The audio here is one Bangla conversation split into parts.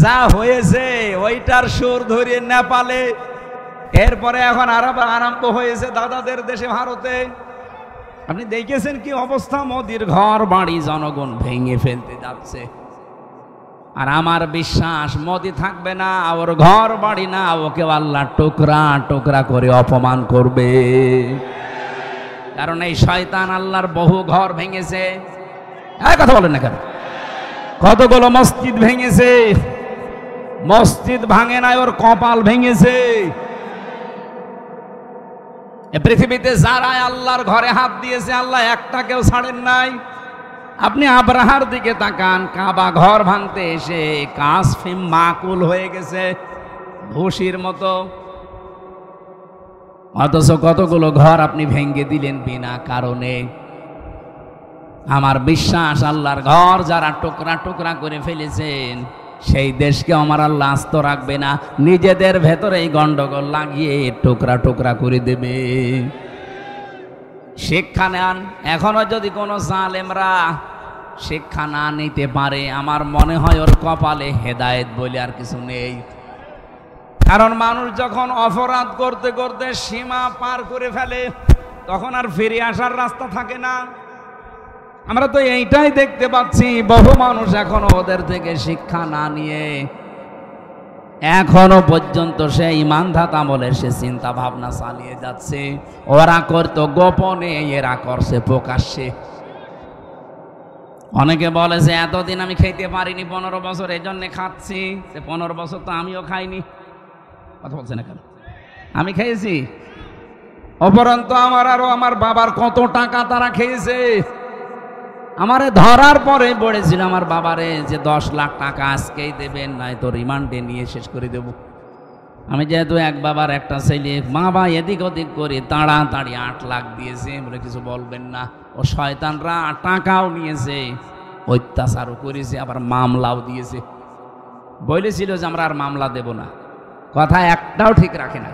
যা হয়েছে ওইটার সুর ধরিয়ে নেপালে, এরপরে এখন আরম্ভ হয়েছে দাদাদের দেশে ভারতে। আপনি দেখেছেন কি অবস্থা? মোদির ঘর বাড়ি জনগণ ভেঙে ফেলতে যাচ্ছে। আর আমার বিশ্বাস মোদি থাকবে না, ওর ঘর বাড়ি না, ওকে আল্লাহ টুকরা টুকরা করে অপমান করবে। কারণ এই শয়তান আল্লাহর বহু ঘর ভেঙেছে। কথা বলেন না কেন? কতগুলো মসজিদ ভেঙেছে। মসজিদ ভাঙে নাই, ওর কপাল ভেঙেছে। পৃথিবীতে যারা আল্লাহর ঘরে হাত দিয়েছে আল্লাহ একটাকেও ছাড়েন নাই। আপনি আব্রাহার দিকে তাকান, কাবা ঘর ভাঙতে এসে কাসফিম মাকুল হয়ে গেছে ভুসির মতো, অথচ কতগুলো ঘর আপনি ভেঙে দিলেন বিনা কারণে। আমার বিশ্বাস আল্লাহর ঘর যারা টুকরা টুকরা করে ফেলেছেন সেই দেশকে আমার আল্লাহ আস্ত রাখবে না, নিজেদের ভেতরেই গন্ডগোল লাগিয়ে টুকরা টুকরা করে দেবে। শিক্ষা নেন। এখনো যদি কোনো জালেমরা শিক্ষা না নিতে পারে, আমার মনে হয় ওর কপালে হেদায়েত বলে আর কিছু নেই। কারণ মানুষ যখন অপরাধ করতে করতে সীমা পার করে ফেলে তখন আর ফিরে আসার রাস্তা থাকে না। আমরা তো এইটাই দেখতে পাচ্ছি, বহু মানুষ এখনো ওদের থেকে শিক্ষা না নিয়ে এখনো পর্যন্ত সে ইমানধাত আমলের সে চিন্তা ভাবনা চালিয়ে যাচ্ছে। ওরা করতো গোপনে, এরা করছে প্রকাশ্যে। অনেকে বলে যে এতদিন আমি খেতে পারিনি 15 বছর, এই জন্যে খাচ্ছি। 15 বছর তো আমিও খাইনি। কথা বলছে না কেন? আমি খেয়েছি। অপরন্তু আমার আরো আমার বাবার কত টাকা তারা খেয়েছে। আমারে ধরার পরে বলেছিল আমার বাবারে যে 10 লাখ টাকা আজকেই দেবেন, নাই তো রিমান্ডে নিয়ে শেষ করে দেব। আমি যেহেতু এক বাবার একটা ছেলে, বাবা এদিক ওদিক করে তাড়াতাড়ি 8 লাখ দিয়েছে, বলে কিছু বলবেন না। ও শয়তানরা টাকাও নিয়েছে, অত্যাচারও করেছে, আবার মামলাও দিয়েছে। বলেছিল যে আমরা আর মামলা দেব না। কথা একটাও ঠিক রাখে না।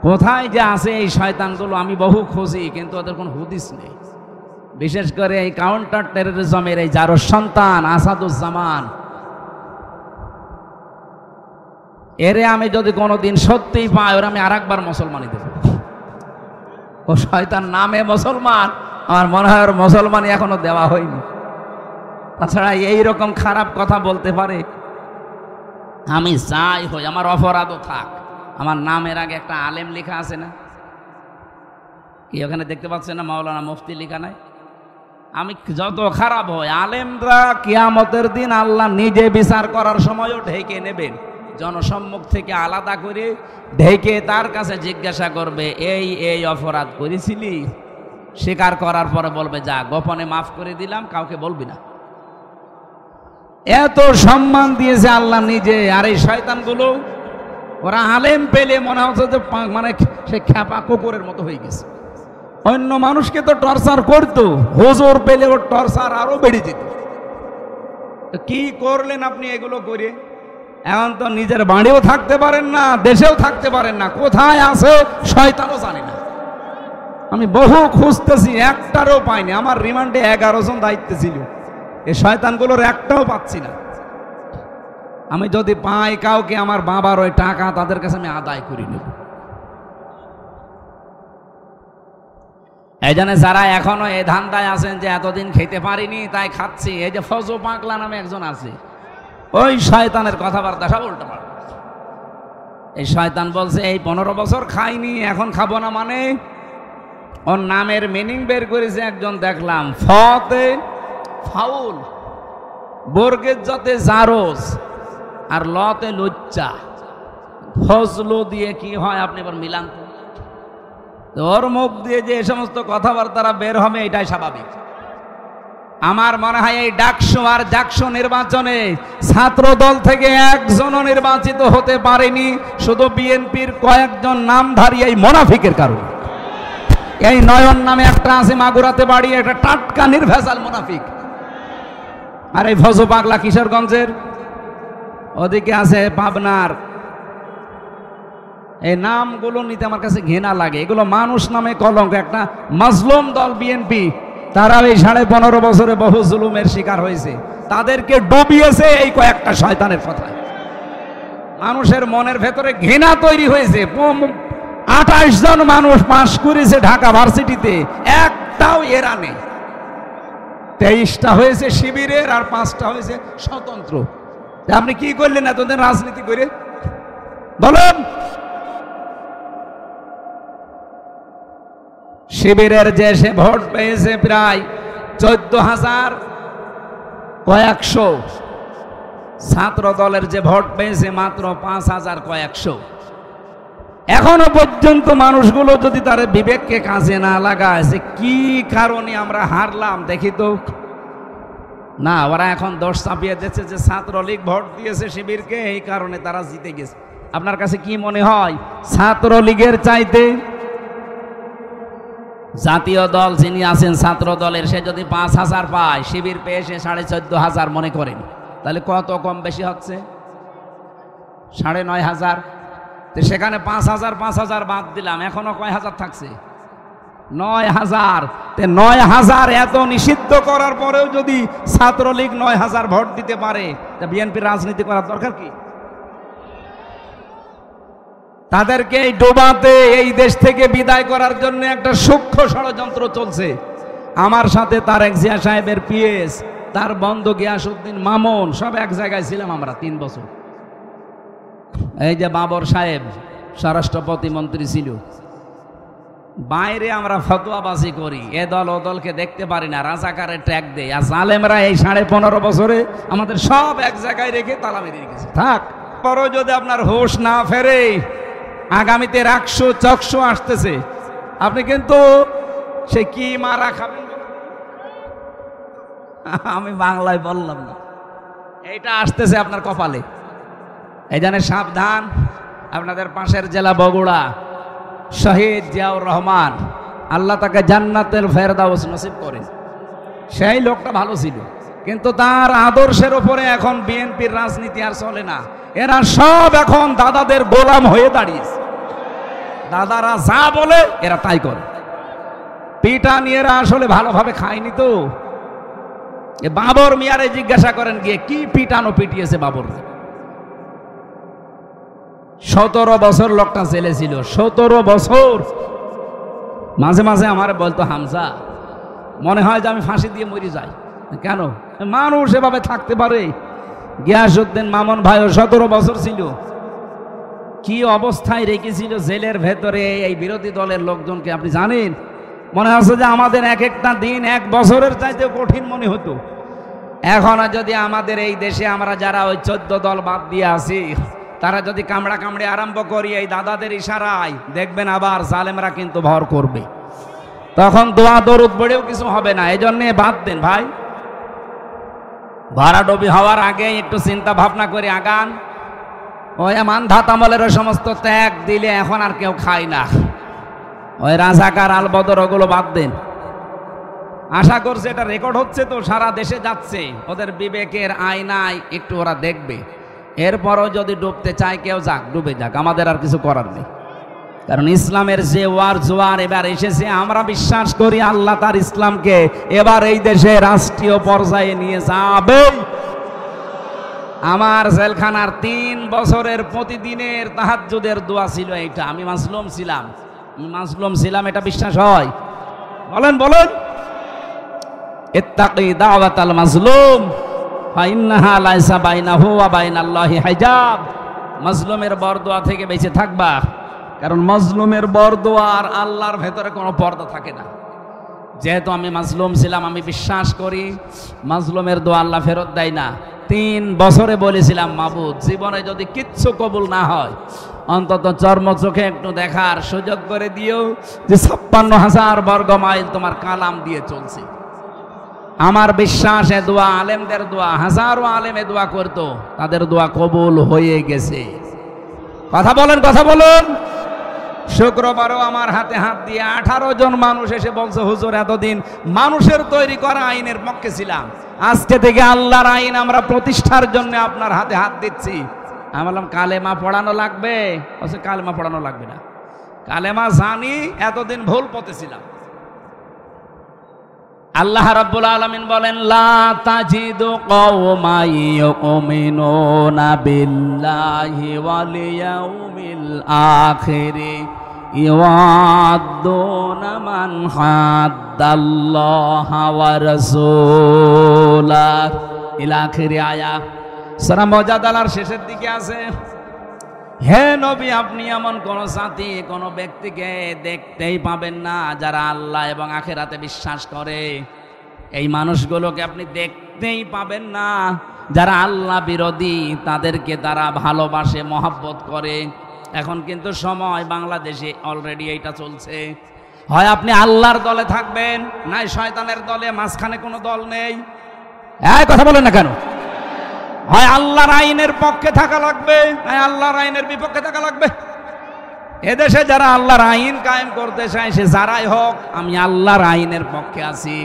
কোথায় যে আছে এই শয়তানগুলো আমি বহু খুঁজি, কিন্তু ওদের কোনো হুদিস নেই। বিশেষ করে এই কাউন্টার টেররিজমের এই যার সন্তান আসাদুজ্জামান, এরে আমি যদি কোনোদিন সত্যিই পাই, ওরা আমি আরেকবার মুসলমানই দেব। ও শয়তান নামে মুসলমান, আমার মনে হয় ওর মুসলমানই এখনো দেওয়া হয়নি। তাছাড়া এইরকম খারাপ কথা বলতে পারে। আমি যাই হই, আমার অপরাধও থাক, আমার নামের আগে একটা আলেম লেখা আছে না? কি ওখানে দেখতে পাচ্ছেন না মাওলানা মুফতি লেখা নাই? আমি যত খারাপ হই, আলেমরা কিয়ামতের দিন আল্লাহ নিজে বিচার করার সময়ও ঢেকে নেবেন, জনসম্মুখ থেকে আলাদা করে ঢেকে তার কাছে জিজ্ঞাসা করবে এই এই অপরাধ করেছিলি? স্বীকার করার পরে বলবে যা গোপনে মাফ করে দিলাম, কাউকে বলবি না। এত সম্মান দিয়েছে আল্লাহ নিজে। আর এই শয়তানগুলো ওরা আলেম পেলে মনে হচ্ছে যে মানে সে খ্যাপা কুকুরের মতো হয়ে গেছে। অন্য মানুষকে তো টর্চার করতো, হুজুর পেলে ওর টর্চার আরো বেড়ে যেত। কি করলেন আপনি এগুলো করে? এখন তো নিজের বাড়িও থাকতে পারেন না, দেশেও থাকতে পারেন না, কোথায় আছে শয়তানও জানি না। আমি বহু খুঁজতেছি, একটারও পাইনি। আমার রিমান্ডে 11 জন দায়িত্বে ছিল, এই শয়তানগুলোর একটাও পাচ্ছি না। আমি যদি পাই কাউকে, আমার বাবার ওই টাকা তাদের কাছে আমি আদায় করে নেব। এই জন্য যারা এখনো এই ধান্দায় আছেন যে এতদিন খেতে পারিনি তাই খাচ্ছি, এই যে ফজো পাগলা নামে একজন আছে, ওই শয়তানের কথাবার্তা সব উল্টো পাল্টা। এই শয়তান বলছে এই 15 বছর খাইনি, এখন খাবো না। মানে ওর নামের মিনিং বের করেছে একজন, দেখলাম ফতে ফাউল, বর্গের যাতে জারজ, আর লতে লজ্জা, ফজলো দিয়ে কি হয় আপনি এবার মিলান তো। ওর মুখ দিয়ে যে সমস্ত কথাবার্তারা বের হবে এটাই স্বাভাবিক। আমার মনে হয় এই ডাকসু আর জাকসু নির্বাচনে ছাত্র দল থেকে একজনও নির্বাচিত হতে পারেনি, শুধু বিএনপির কয়েকজন নামধারী এই মুনাফিকের কারণে। এই নয়ন নামে একটা আছে মাগুরাতে বাড়ি, এটা টাটকা নির্ভেজাল মুনাফিক। আর এই ফজো পাগলা কিশোরগঞ্জের, ওদিকে আছে পাবনার। এই নামগুলো নিতে আমার কাছে ঘৃণা লাগে। এগুলো মানুষ নামে কলঙ্ক। একটা মাজলুম দল বিএনপি, তারা এই 15.5 বছরে বহু জুলুমের শিকার হয়েছে, তাদেরকে ডুবিয়েছে এই কয়েকটা শয়তানের কথায়। মানুষের মনের ভেতরে ঘৃণা তৈরি হয়েছে। 28 জন মানুষ পাশ করেছে ঢাকা ভার্সিটিতে, একটাও এরা নেই। 23টা হয়েছে শিবিরের আর 5টা হয়েছে স্বতন্ত্র। আপনি কি করলেন এতদিন রাজনীতি করে বলেন? শিবিরের যে সে ভোট পেয়েছে প্রায় 14,000 কয়েকশো, ছাত্র দলের যে ভোট পেয়েছে মাত্র 5,000 কয়েকশো। এখনো পর্যন্ত মানুষগুলো যদি তার বিবেককে কাজে না লাগায় যে কি কারণে আমরা হারলাম দেখি তো, না ওরা এখন দোষ চাপিয়ে দিচ্ছে যে ছাত্রলীগ ভোট দিয়েছে শিবিরকে, এই কারণে তারা জিতে গেছে। আপনার কাছে কি মনে হয় ছাত্রলীগের চাইতে জাতীয় দল যিনি আছেন ছাত্র দলের, সে যদি 5,000 পায়, শিবির পেয়ে সে 14,500 মনে করেন, তাহলে কত কম বেশি হচ্ছে? 9,500। তো সেখানে 5,000 বাদ দিলাম, এখনো কয় হাজার থাকছে? 9,000। 9,000 এত নিষিদ্ধ করার পরেও যদি ছাত্রলীগ 9,000 ভোট দিতে পারে, তা বিএনপির রাজনীতি করার দরকার কি? তাদেরকে এই ডোবাতে, এই দেশ থেকে বিদায় করার জন্য একটা সূক্ষ্ম ষড়যন্ত্র চলছে। আমার সাথে তারেক জিয়া সাহেবের পিএস, তার বন্ধু গিয়াসউদ্দিন মামুন, সব এক জায়গায় ছিলাম আমরা 3 বছর। এই যে বাবর সাহেব স্বরাষ্ট্র প্রতিমন্ত্রী ছিল, বাইরে আমরা ফতোয়াবাজি করি, এ দল ও দলকে দেখতে পারি না, রাজাকারের ট্যাগ দেয়। আর জালেমরা এই 15.5 বছরে আমাদের সব এক জায়গায় রেখে তালা মেরে রেখেছে। থাক, পরও যদি আপনার হোশ না ফেরে, আগামীতে 100 আসতেছে, আপনি কিন্তু সে কি মারা খাবেন। আমি বাংলায় বললাম না, এইটা আসতেছে আপনার কপালে। এই জন্য সাবধান। আপনাদের পাশের জেলা বগুড়া, শহীদ জিয়াউর রহমান, আল্লাহ তাকে জান্নাতের ফেরদাউস নসিব করেন। সেই লোকটা ভালো ছিল, কিন্তু তার আদর্শের উপরে এখন বিএনপির রাজনীতি আর চলে না। এরা সব এখন দাদাদের গোলাম হয়ে দাঁড়িয়েছে। দাদারা যা বলে এরা তাই করে। পিটানি এরা আসলে ভালোভাবে খায়নি তো। বাবর মিয়ারে জিজ্ঞাসা করেন গিয়ে, কি পিটানো পিটিয়েছে বাবর। 17 বছর লোকটা জেলে ছিল, 17 বছর। মাঝে মাঝে আমার বলতো, হামজা মনে হয় যে আমি ফাঁসি দিয়ে মরে যাই। কেন? মানুষ এভাবে থাকতে পারে? গিয়াসউদ্দিন মামুন ভাইও 17 বছর ছিল। কি অবস্থায় রেখেছিল জেলের ভেতরে এই বিরোধী দলের লোকজনকে আপনি জানেন? মনে হচ্ছে যে আমাদের এক একটা দিন 1 বছরের চাইতে কঠিন মনে হতো। এখন যদি আমাদের এই দেশে আমরা যারা ওই 14 দল বাদ দিয়ে আছি, তারা যদি কামড়া কামড়ে আরম্ভ করি এই দাদাদের ইশারায়, দেখবেন আবার জালেমরা কিন্তু ভর করবে। তখন দোয়া দরুদ পড়েও কিছু হবে না। এই জন্যে বাদ দেন ভাই, ভরাডুবি হওয়ার আগে একটু চিন্তা ভাবনা করে আগান। ওই মানধাত আমলের ওই সমস্ত ত্যাগ দিলে এখন আর কেউ খায় না। ওই রাজাকার আলবদর ওগুলো বাদ দেন। আশা করছে এটা রেকর্ড হচ্ছে তো, সারা দেশে যাচ্ছে, ওদের বিবেকের আয়নায় একটু ওরা দেখবে। এরপরও যদি ডুবতে চায় কেউ, যাক, ডুবে যাক, আমাদের আর কিছু করার নেই। কারণ ইসলামের যে ওয়ার জোয়ার এবার এসেছে, আমরা বিশ্বাস করি আল্লাহ তার ইসলামকে এবার এই দেশে রাষ্ট্রীয় পর্যায়ে নিয়ে যাবে। আমার জেলখানার 3 বছরের প্রতিদিনের তাহাজ্জুদের দোয়া ছিল এইটা। আমি মাজলুম ছিলাম, এটা বিশ্বাস হয়? বলেন বলেন। ইত্তাকি দাওয়াতাল মাজলুম ফাইন্নাহা লাইসা বাইনাহু ওয়া বাইনাল্লাহি হিজাব। মাজলুমের বরদোয়া থেকে বেঁচে থাকবা, কারণ মাজলুমের বরদোয়া আর আল্লাহর ভেতরে কোনো পর্দা থাকে না। যেহেতু আমি মাজলুম ছিলাম, আমি বিশ্বাস করি মাজলুমের দোয়া আল্লাহ ফেরত দেয় না। 3 বছরে বলেছিলাম, মাবুদ জীবনে যদি কিচ্ছু কবুল না হয়, অন্তত চর্ম চোখে একটু দেখার সুযোগ করে দিও যে 56,000 বর্গ মাইল তোমার কালাম দিয়ে চলছে। আমার বিশ্বাস এ দোয়া আলেমদের দোয়া, হাজারো আলেমে দোয়া করতো, তাদের দোয়া কবুল হয়ে গেছে। কথা বলেন, কথা বলুন। শুক্রবারও আমার হাতে হাত দিয়ে 18 জন মানুষ এসে বলছে, হুজুর এতদিন মানুষের তৈরি করা আইনের পক্ষে ছিলাম, আজকে থেকে আল্লাহর আইন আমরা প্রতিষ্ঠার জন্য আপনার হাতে হাত দিচ্ছি। আমি বললাম, কালেমা পড়ানো লাগবে? বলছে, কালেমা পড়ানো লাগবে না, কালেমা জানি, এতদিন ভুল পথে ছিলাম। আল্লাহ রাব্বুল আলামিন বলেন, লা তাজিদু কওমান ইউমিনুনা বিল্লাহি ওয়াল ইয়াউমিল আখির ইওয়াদ্দুনা মান হাদ্দাল্লাহা ওয়া রাসূলাহ ইলা আখিরি আয়া। সূরা মুজাদালার শেষের দিকে আছে, হে নবী, আপনি এমন কোন জাতি, কোন ব্যক্তিকে দেখতেই পাবেন না যারা আল্লাহ এবং আখিরাতে বিশ্বাস করে। এই মানুষগুলোকে আপনি দেখতেই পাবেন না যারা আল্লাহ বিরোধী, তাদেরকে তারা ভালোবাসে, মহব্বত করে। এখন কিন্তু সময় বাংলাদেশে অলরেডি এইটা চলছে, হয় আপনি আল্লাহর দলে থাকবেন, নাই শয়তানের দলে, মাঝখানে কোনো দল নেই। এই কথা বলেন না কেন? হয় আল্লাহর আইনের পক্ষে থাকা লাগবে, নাই আল্লাহর আইনের বিপক্ষে থাকা লাগবে। এদেশে যারা আল্লাহর আইন কায়েম করতে চায়, সে যারাই হোক, আমি আল্লাহর আইনের পক্ষে আছি।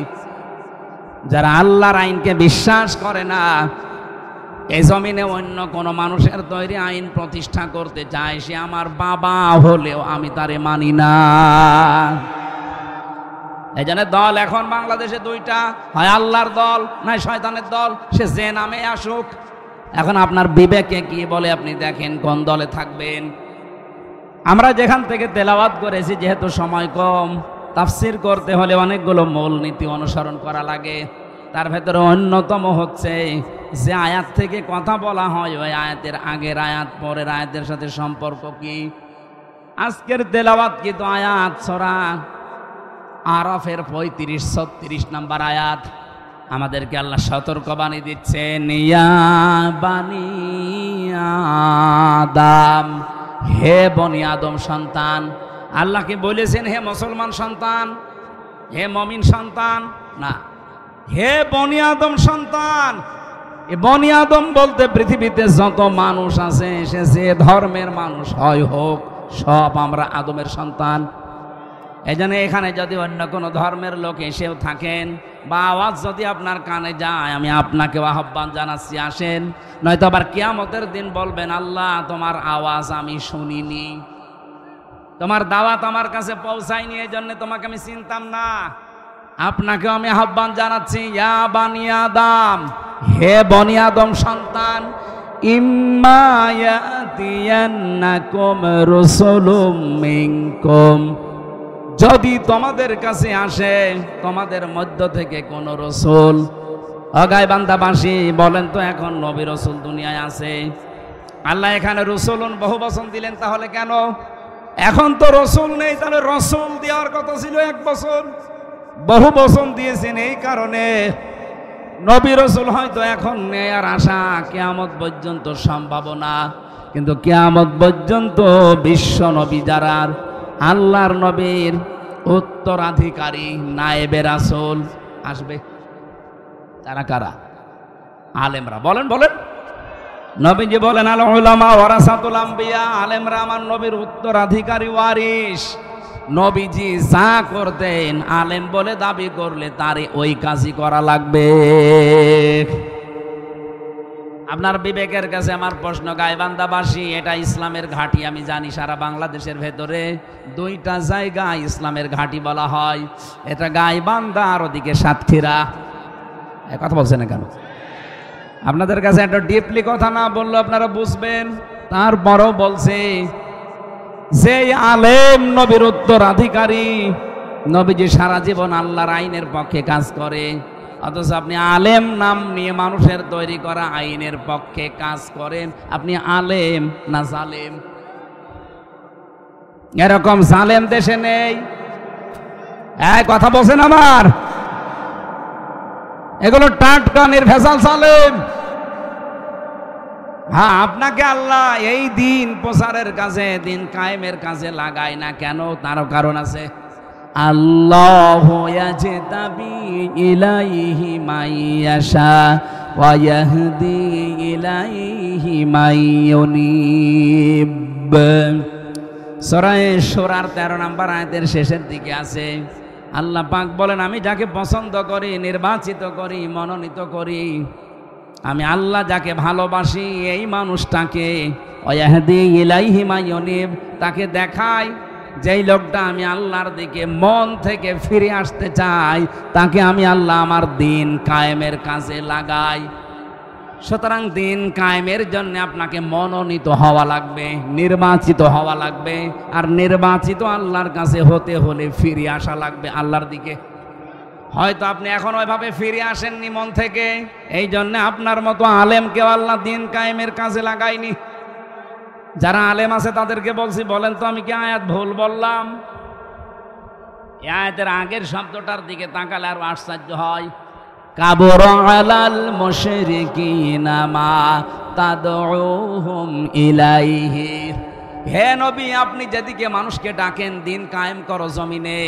যারা আল্লাহর আইনকে বিশ্বাস করে না, এই জমিনে অন্য কোন মানুষের তৈরি আইন প্রতিষ্ঠা করতে চায়, সে আমার বাবা হলেও আমি তারে মানি না। এই জন্য দল এখন বাংলাদেশে দুইটা, হয় আল্লাহর দল নাই শয়তানের দল, সে যে নামে আসুক। এখন আপনার বিবেকে কি বলে আপনি দেখেন কোন দলে থাকবেন। আমরা যেখান থেকে তেলাওয়াত করেছি, যেহেতু সময় কম, তাফসির করতে হলে অনেকগুলো মূলনীতি অনুসরণ করা লাগে। তার ভেতরে অন্যতম হচ্ছে যে আয়াত থেকে কথা বলা হয়, ওই আয়াতের আগের আয়াত পরের আয়াতের সাথে সম্পর্ক কি। আজকের তেলাওয়াত কিন্তু আয়াত সূরা আরাফের 35-36 নম্বর আয়াত। আমাদেরকে আল্লাহ সতর্কবাণী দিচ্ছেন, ইয়া বানি আদম, হে বনি আদম সন্তান। আল্লাহকে বলেছেন হে মুসলমান সন্তান, হে মুমিন সন্তান না, হে বনি আদম সন্তান। এ বনি আদম বলতে পৃথিবীতে যত মানুষ আছে, সে যে ধর্মের মানুষ হয় হোক, সব আমরা আদমের সন্তান। এই জন্য এখানে যদি অন্য কোনো ধর্মের লোক এসেও থাকেন, বা আওয়াজ যদি আপনার কানে যায়, আমি আপনাকে আহ্বান জানাচ্ছি, আসেন। নয়তো আবার কিয়ামতের দিন বলবেন, আল্লাহ তোমার আওয়াজ আমি শুনিনি, তোমার দাওয়াত আমার কাছে পৌঁছায়নি, এই জন্য তোমাকে আমি চিনতাম না। আপনাকেও আমি আহ্বান জানাচ্ছি, ইয়া বানি আদম, হে বনি আদম সন্তান, ইম্মা ইয়াতিয়ান্নাকুম রাসূলুম মিনকুম, যদি তোমাদের কাছে আসে তোমাদের মধ্য থেকে কোন রসুল। গাইবান্ধাবাসী বলেন তো, এখন নবী রসুল দুনিয়ায় আছে? আল্লাহ এখানে রসুলুন বহু বচন দিলেন, তাহলে কেন? এখন তো রসুল নেই, তাহলে রসুল দেওয়ার কথা ছিল 1 বছর, বহু বচন দিয়েছেন এই কারণে। নবী রসুল হয়তো এখন নেই, আর আশা কিয়ামত পর্যন্ত সম্ভাবনা। কিন্তু কিয়ামত পর্যন্ত বিশ্ব নবী যারা আল্লাহর নবীর উত্তরাধিকারী, নায়েবে রাসূল আসবে, তারা কারা? আলেমরা। বলেন বলেন। নবীজি বলেন, আল উলামা ওয়ারাসাতুল আম্বিয়া, আলেমরা আমার নবীর উত্তরাধিকারী, ওয়ারিস। নবীজি যা করতেন, আলেম বলে দাবি করলে তারে ওই কাজই করা লাগবে। আপনার বিবেকের কাছে আমার প্রশ্ন, গাইবান্ধাবাসী, এটা ইসলামের ঘাঁটি আমি জানি। সারা বাংলাদেশের ভেতরে 2টা জায়গা ইসলামের ঘাঁটি বলা হয়, এটা গাইবান্ধা আর ওদিকে সাতক্ষীরা। কথা বলছেন না কেন? আপনাদের কাছে একটা ডিপলি কথা না বললে আপনারা বুঝবেন। তারপরও বলছে, যে আলেম নবীর উত্তরাধিকারী, নবীজি সারা জীবন আল্লাহর আইনের পক্ষে কাজ করে, অথচ আপনি আলেম নাম নিয়ে মানুষের তৈরি করা আইনের পক্ষে কাজ করেন। আপনি আলেম না জালেম? এরকম জালেম দেশে নেই। কথা বলছেন আমার? এগুলো টাটকা নির্ভেজাল জালেম। হ্যাঁ, আপনাকে আল্লাহ এই দিন প্রচারের কাজে, দিন কায়েমের কাজে লাগায় না কেন? তারও কারণ আছে। আল্লাহু ইয়াজতাবি ইলাইহি মাইয়াশা ওয়া ইয়াহদি ইলাইহি মাইয়ুনিব। সূরা শুরার 13 নম্বর আয়াতের শেষের দিকে আছে, আল্লাহ পাক বলেন, আমি যাকে পছন্দ করি, নির্বাচিত করি, মনোনীত করি, আমি আল্লাহ যাকে ভালোবাসি, এই মানুষটাকে ওয়া ইয়াহদি ইলাইহি মাইয়ুনিব, তাকে দেখাই যেই লোকটা আমি আল্লাহর দিকে মন থেকে ফিরে আসতে চাই, তাকে আমি আল্লাহ আমার দিন কায়েমের কাজে লাগাই। সুতরাং দিন কায়েমের জন্য আপনাকে মনোনীত হওয়া লাগবে, নির্বাচিত হওয়া লাগবে। আর নির্বাচিত আল্লাহর কাছে হতে হলে ফিরে আসা লাগবে আল্লাহর দিকে। হয়তো আপনি এখন ওইভাবে ফিরে আসেননি মন থেকে, এই জন্য আপনার মতো আলেমকেও আল্লাহ দিন কায়েমের কাজে লাগায়নি। যারা আলেম আছে তাদেরকে বলছি, বলেন তো আমি কি আয়াত ভুল বললাম? এই আয়াতের আগের শব্দটার দিকে তাকালে আরো আশ্চর্য হয়। কাবুরা আলাল মুশরিকিনা মা তাদউহুম ইলাইহি। হে নবী, আপনি যেদিকে মানুষকে ডাকেন দিন কায়েম করো জমিনে,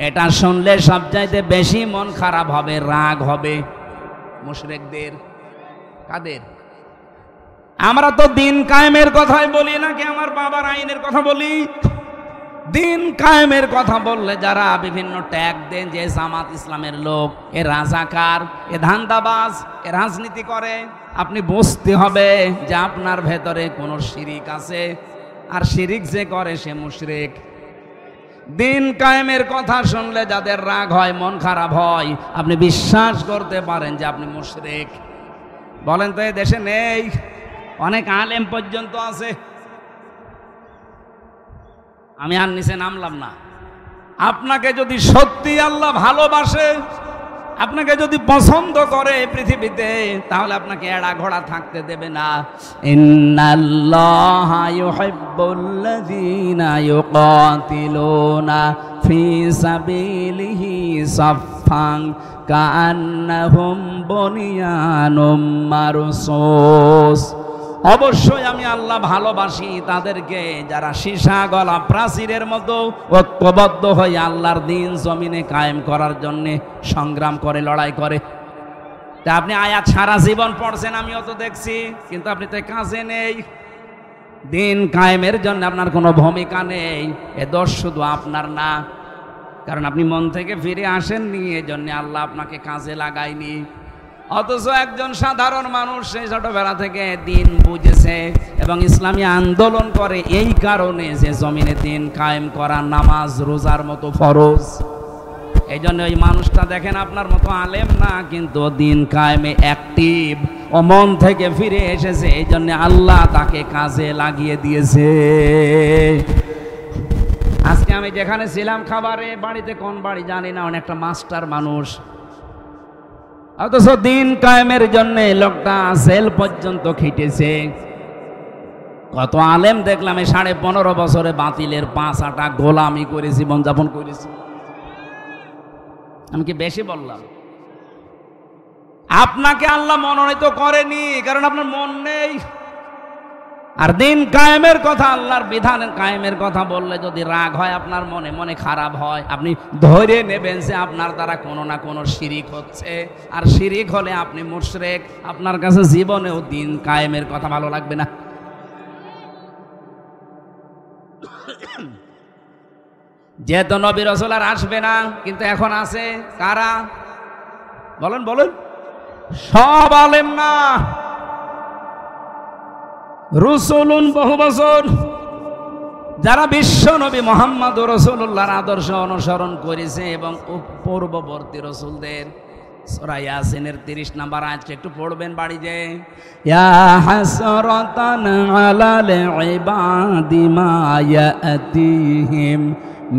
এটা শুনলে সবচাইতে বেশি মন খারাপ হবে, রাগ হবে মুশরিকদের। কাদের? আমরা তো দিন কায়েমের কথাই বলি নাকি আমার বাবার আইনের কথা বলি? দিন কায়েমের কথা বললে যারা বিভিন্ন ট্যাগ দেন যে জামাত ইসলামের লোক, এ রাজাকার, এ ধান্দাবাজ, এ রাজনীতি করে, আপনি বুঝতে হবে যে আপনার ভেতরে কোনো শিরিক আছে, আর শিরিক যে করে সে মুশরিক। দিন কায়েমের কথা শুনলে যাদের রাগ হয়, মন খারাপ হয়, আপনি বিশ্বাস করতে পারেন যে আপনি মুশরিক। বলেন তো, এই দেশে নেই? অনেক আলেম পর্যন্ত আছে। আমি আর নিচে নামলাম না। আপনাকে যদি সত্যি আল্লাহ ভালোবাসে, আপনাকে যদি পছন্দ করে পৃথিবীতে, তাহলে আপনাকে এড়া ঘোড়া থাকতে দেবে না। ইন্নাল্লাহা ইউহিব্বুল্লাযীনা ইউকাতিলুনা ফি সাবিলিহি সাফফান কাআন্নাহুম বুনিয়ানুম মারসুস। অবশ্যই আমি আল্লাহ ভালোবাসি তাদেরকে যারা সীসা গলা প্রাচীরের মতো ঐক্যবদ্ধ হয়ে আল্লাহর দিন জমিনে কায়েম করার জন্য সংগ্রাম করে, লড়াই করে। তা আপনি আয়াত সারা জীবন পড়ছেন, আমিও তো দেখছি, কিন্তু আপনি তো কাজে নেই। দিন কায়েমের জন্য আপনার কোনো ভূমিকা নেই। এ দোষ শুধু আপনার না, কারণ আপনি মন থেকে ফিরে আসেননি, এজন্য আল্লাহ আপনাকে কাজে লাগায়নি। অথচ একজন সাধারণ মানুষ সেই ছোটবেলা থেকে দিন বুঝেছে এবং ইসলামী আন্দোলন করে এই কারণে যে জমিনে দিন কায়েম করা নামাজ রোজার মতো ফরজ। এই জন্য ওই মানুষটা দেখেন আপনার মতো আলেম না, কিন্তু দিন কায়েমে অ্যাক্টিভ, ও মন থেকে ফিরে এসেছে, এই জন্য আল্লাহ তাকে কাজে লাগিয়ে দিয়েছে। আজকে আমি যেখানে ছিলাম খাবারে বাড়িতে, কোন বাড়ি জানি না, অনেকটা মাস্টার মানুষ, অথচ দিন কায়েমের জন্য লোকটা জেল পর্যন্ত খেটেছে। কত আলেম দেখলাম এই 15.5 বছরে বাতিলের 5 আটা গোলামি করে জীবনযাপন করেছে। আমি কি বেশি বললাম? আপনাকে আল্লাহ মনোনীত করেনি, কারণ আপনার মন নেই। আর দিন কায়েমের কথা, আল্লাহর বিধান কায়েমের কথা বললে যদি রাগ হয় আপনার মনে, মনে খারাপ হয়, আপনি ধরে নেবেন যে আপনার দ্বারা কোনো না কোনো শিরিক হচ্ছে, আর শিরিক হলে আপনি মুশরিক। আপনার কাছে জীবনেও দিন কায়েমের কথা ভালো লাগবে না। যেহেতু নবী রাসূল আর আসবে না, কিন্তু এখন আছে কারা? বলেন বলেন। সব আলেম না, রসুলুন বহু বছর যারা বিশ্ব নবী মুহাম্মদ রাসূলুল্লাহর আদর্শ অনুসরণ করেছে এবং পূর্ববর্তী রাসূলদের। সূরা ইয়াসিনের 30 নম্বর আয়াতটা একটু পড়বেন বাড়ি যে, ইয়া হাসরাতান আলাল ইবাদি মা ইয়াতিহিম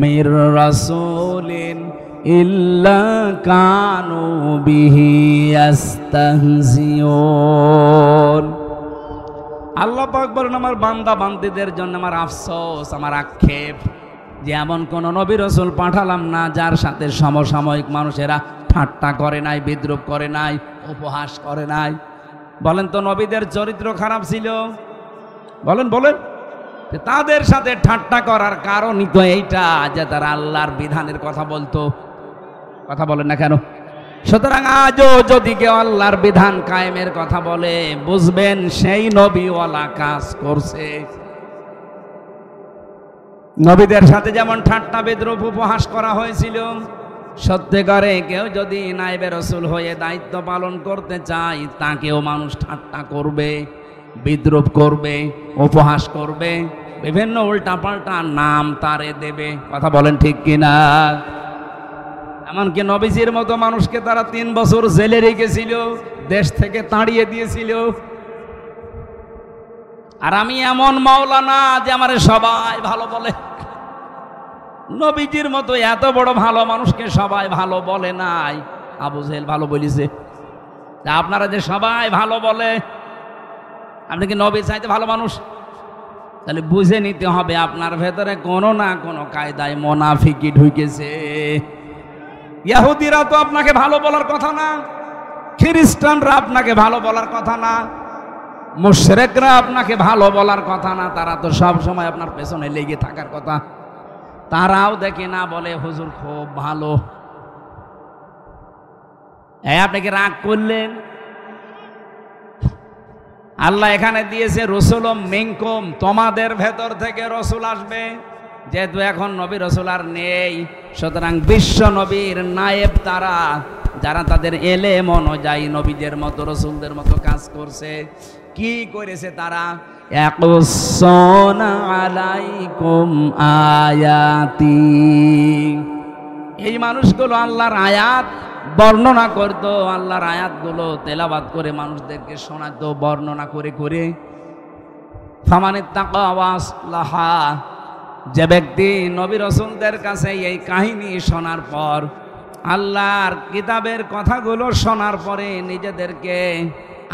মির রাসূলিন ইল্লা কানু বিহি ইস্তাহজিউন। আল্লাহ পাক বলেন, আমার বান্দা বান্দীদের জন্য আমার আফসোস, আমার আক্ষেপ যে এমন কোন নবী রাসূল পাঠালাম না যার সাথে সমসাময়িক মানুষেরা ঠাট্টা করে নাই, বিদ্রূপ করে নাই, উপহাস করে নাই। বলেন তো, নবীদের চরিত্র খারাপ ছিল? বলেন বলেন। তাদের সাথে ঠাট্টা করার কারণই তো এইটা যে তারা আল্লাহর বিধানের কথা বলতো। কথা বলেন না কেন? সুতরাং আজও যদি কেউ আল্লাহর বিধান কায়েমের কথা বলে, বুঝবেন সেই নবীওয়ালা কাজ করছে। নবীদের সাথে যেমন ঠাট্টা বিদ্রূপ উপহাস করা হয়েছিল, সত্যিকারে কেউ যদি নায়েবে রাসূল হয়ে দায়িত্ব পালন করতে চায়, তাকেও মানুষ ঠাট্টা করবে, বিদ্রূপ করবে, উপহাস করবে। বিভিন্ন উল্টাপাল্টা নাম তারে দেবে। কথা বলেন ঠিক কিনা? এমনকি নবীজির মতো মানুষকে তারা 3 বছর জেলে রেখেছিল, দেশ থেকে তাড়িয়ে দিয়েছিল। আর আমি এমন মাওলানা যে আমারে সবাই ভালো বলে। নবীজির মতো এত বড় ভালো মানুষকে সবাই ভালো বলে নাই, আবু জেহেল ভালো বলেছে। আপনারা যে সবাই ভালো বলে, আপনি কি নবী চাইতে ভালো মানুষ? তাহলে বুঝে নিতে হবে আপনার ভেতরে কোনো না কোনো কায়দায় মুনাফিকি ঢুকেছে। ইহুদিরা তো আপনাকে ভালো বলার কথা না, খ্রিস্টানরা আপনাকে ভালো বলার কথা না, মুশরিকরা আপনাকে ভালো বলার কথা না, তারা তো সব সময় আপনার পেছনে লেগে থাকার কথা। তারাও দেখে না, বলে হুজুর খুব ভালো। আপনি কি রাগ করলেন? আল্লাহ এখানে দিয়েছে রসুলম মিনকুম, তোমাদের ভেতর থেকে রসুল আসবে। যেহেতু এখন নবী রসুল আর নেই, সুতরাং বিশ্ব নবীর নায়েব তারা, যারা তাদের এলেম অনুযায়ী নবীদের মতো রসুলদের মতো কাজ করছে। কি করেছে তারা? ইয়াকুসুনা আলাইকুম আয়াতি, এই মানুষগুলো আল্লাহর আয়াত বর্ণনা করতো, আল্লাহর আয়াতগুলো তেলাওয়াত করে মানুষদেরকে শোনাতো বর্ণনা করে করে। ফামানিত্তাকা ওয়া আসলাহা, যে ব্যক্তি নবী রাসূলদের কাছে এই কাহিনী শোনার পর, আল্লাহর কিতাবের কথাগুলো শোনার পরে নিজেদেরকে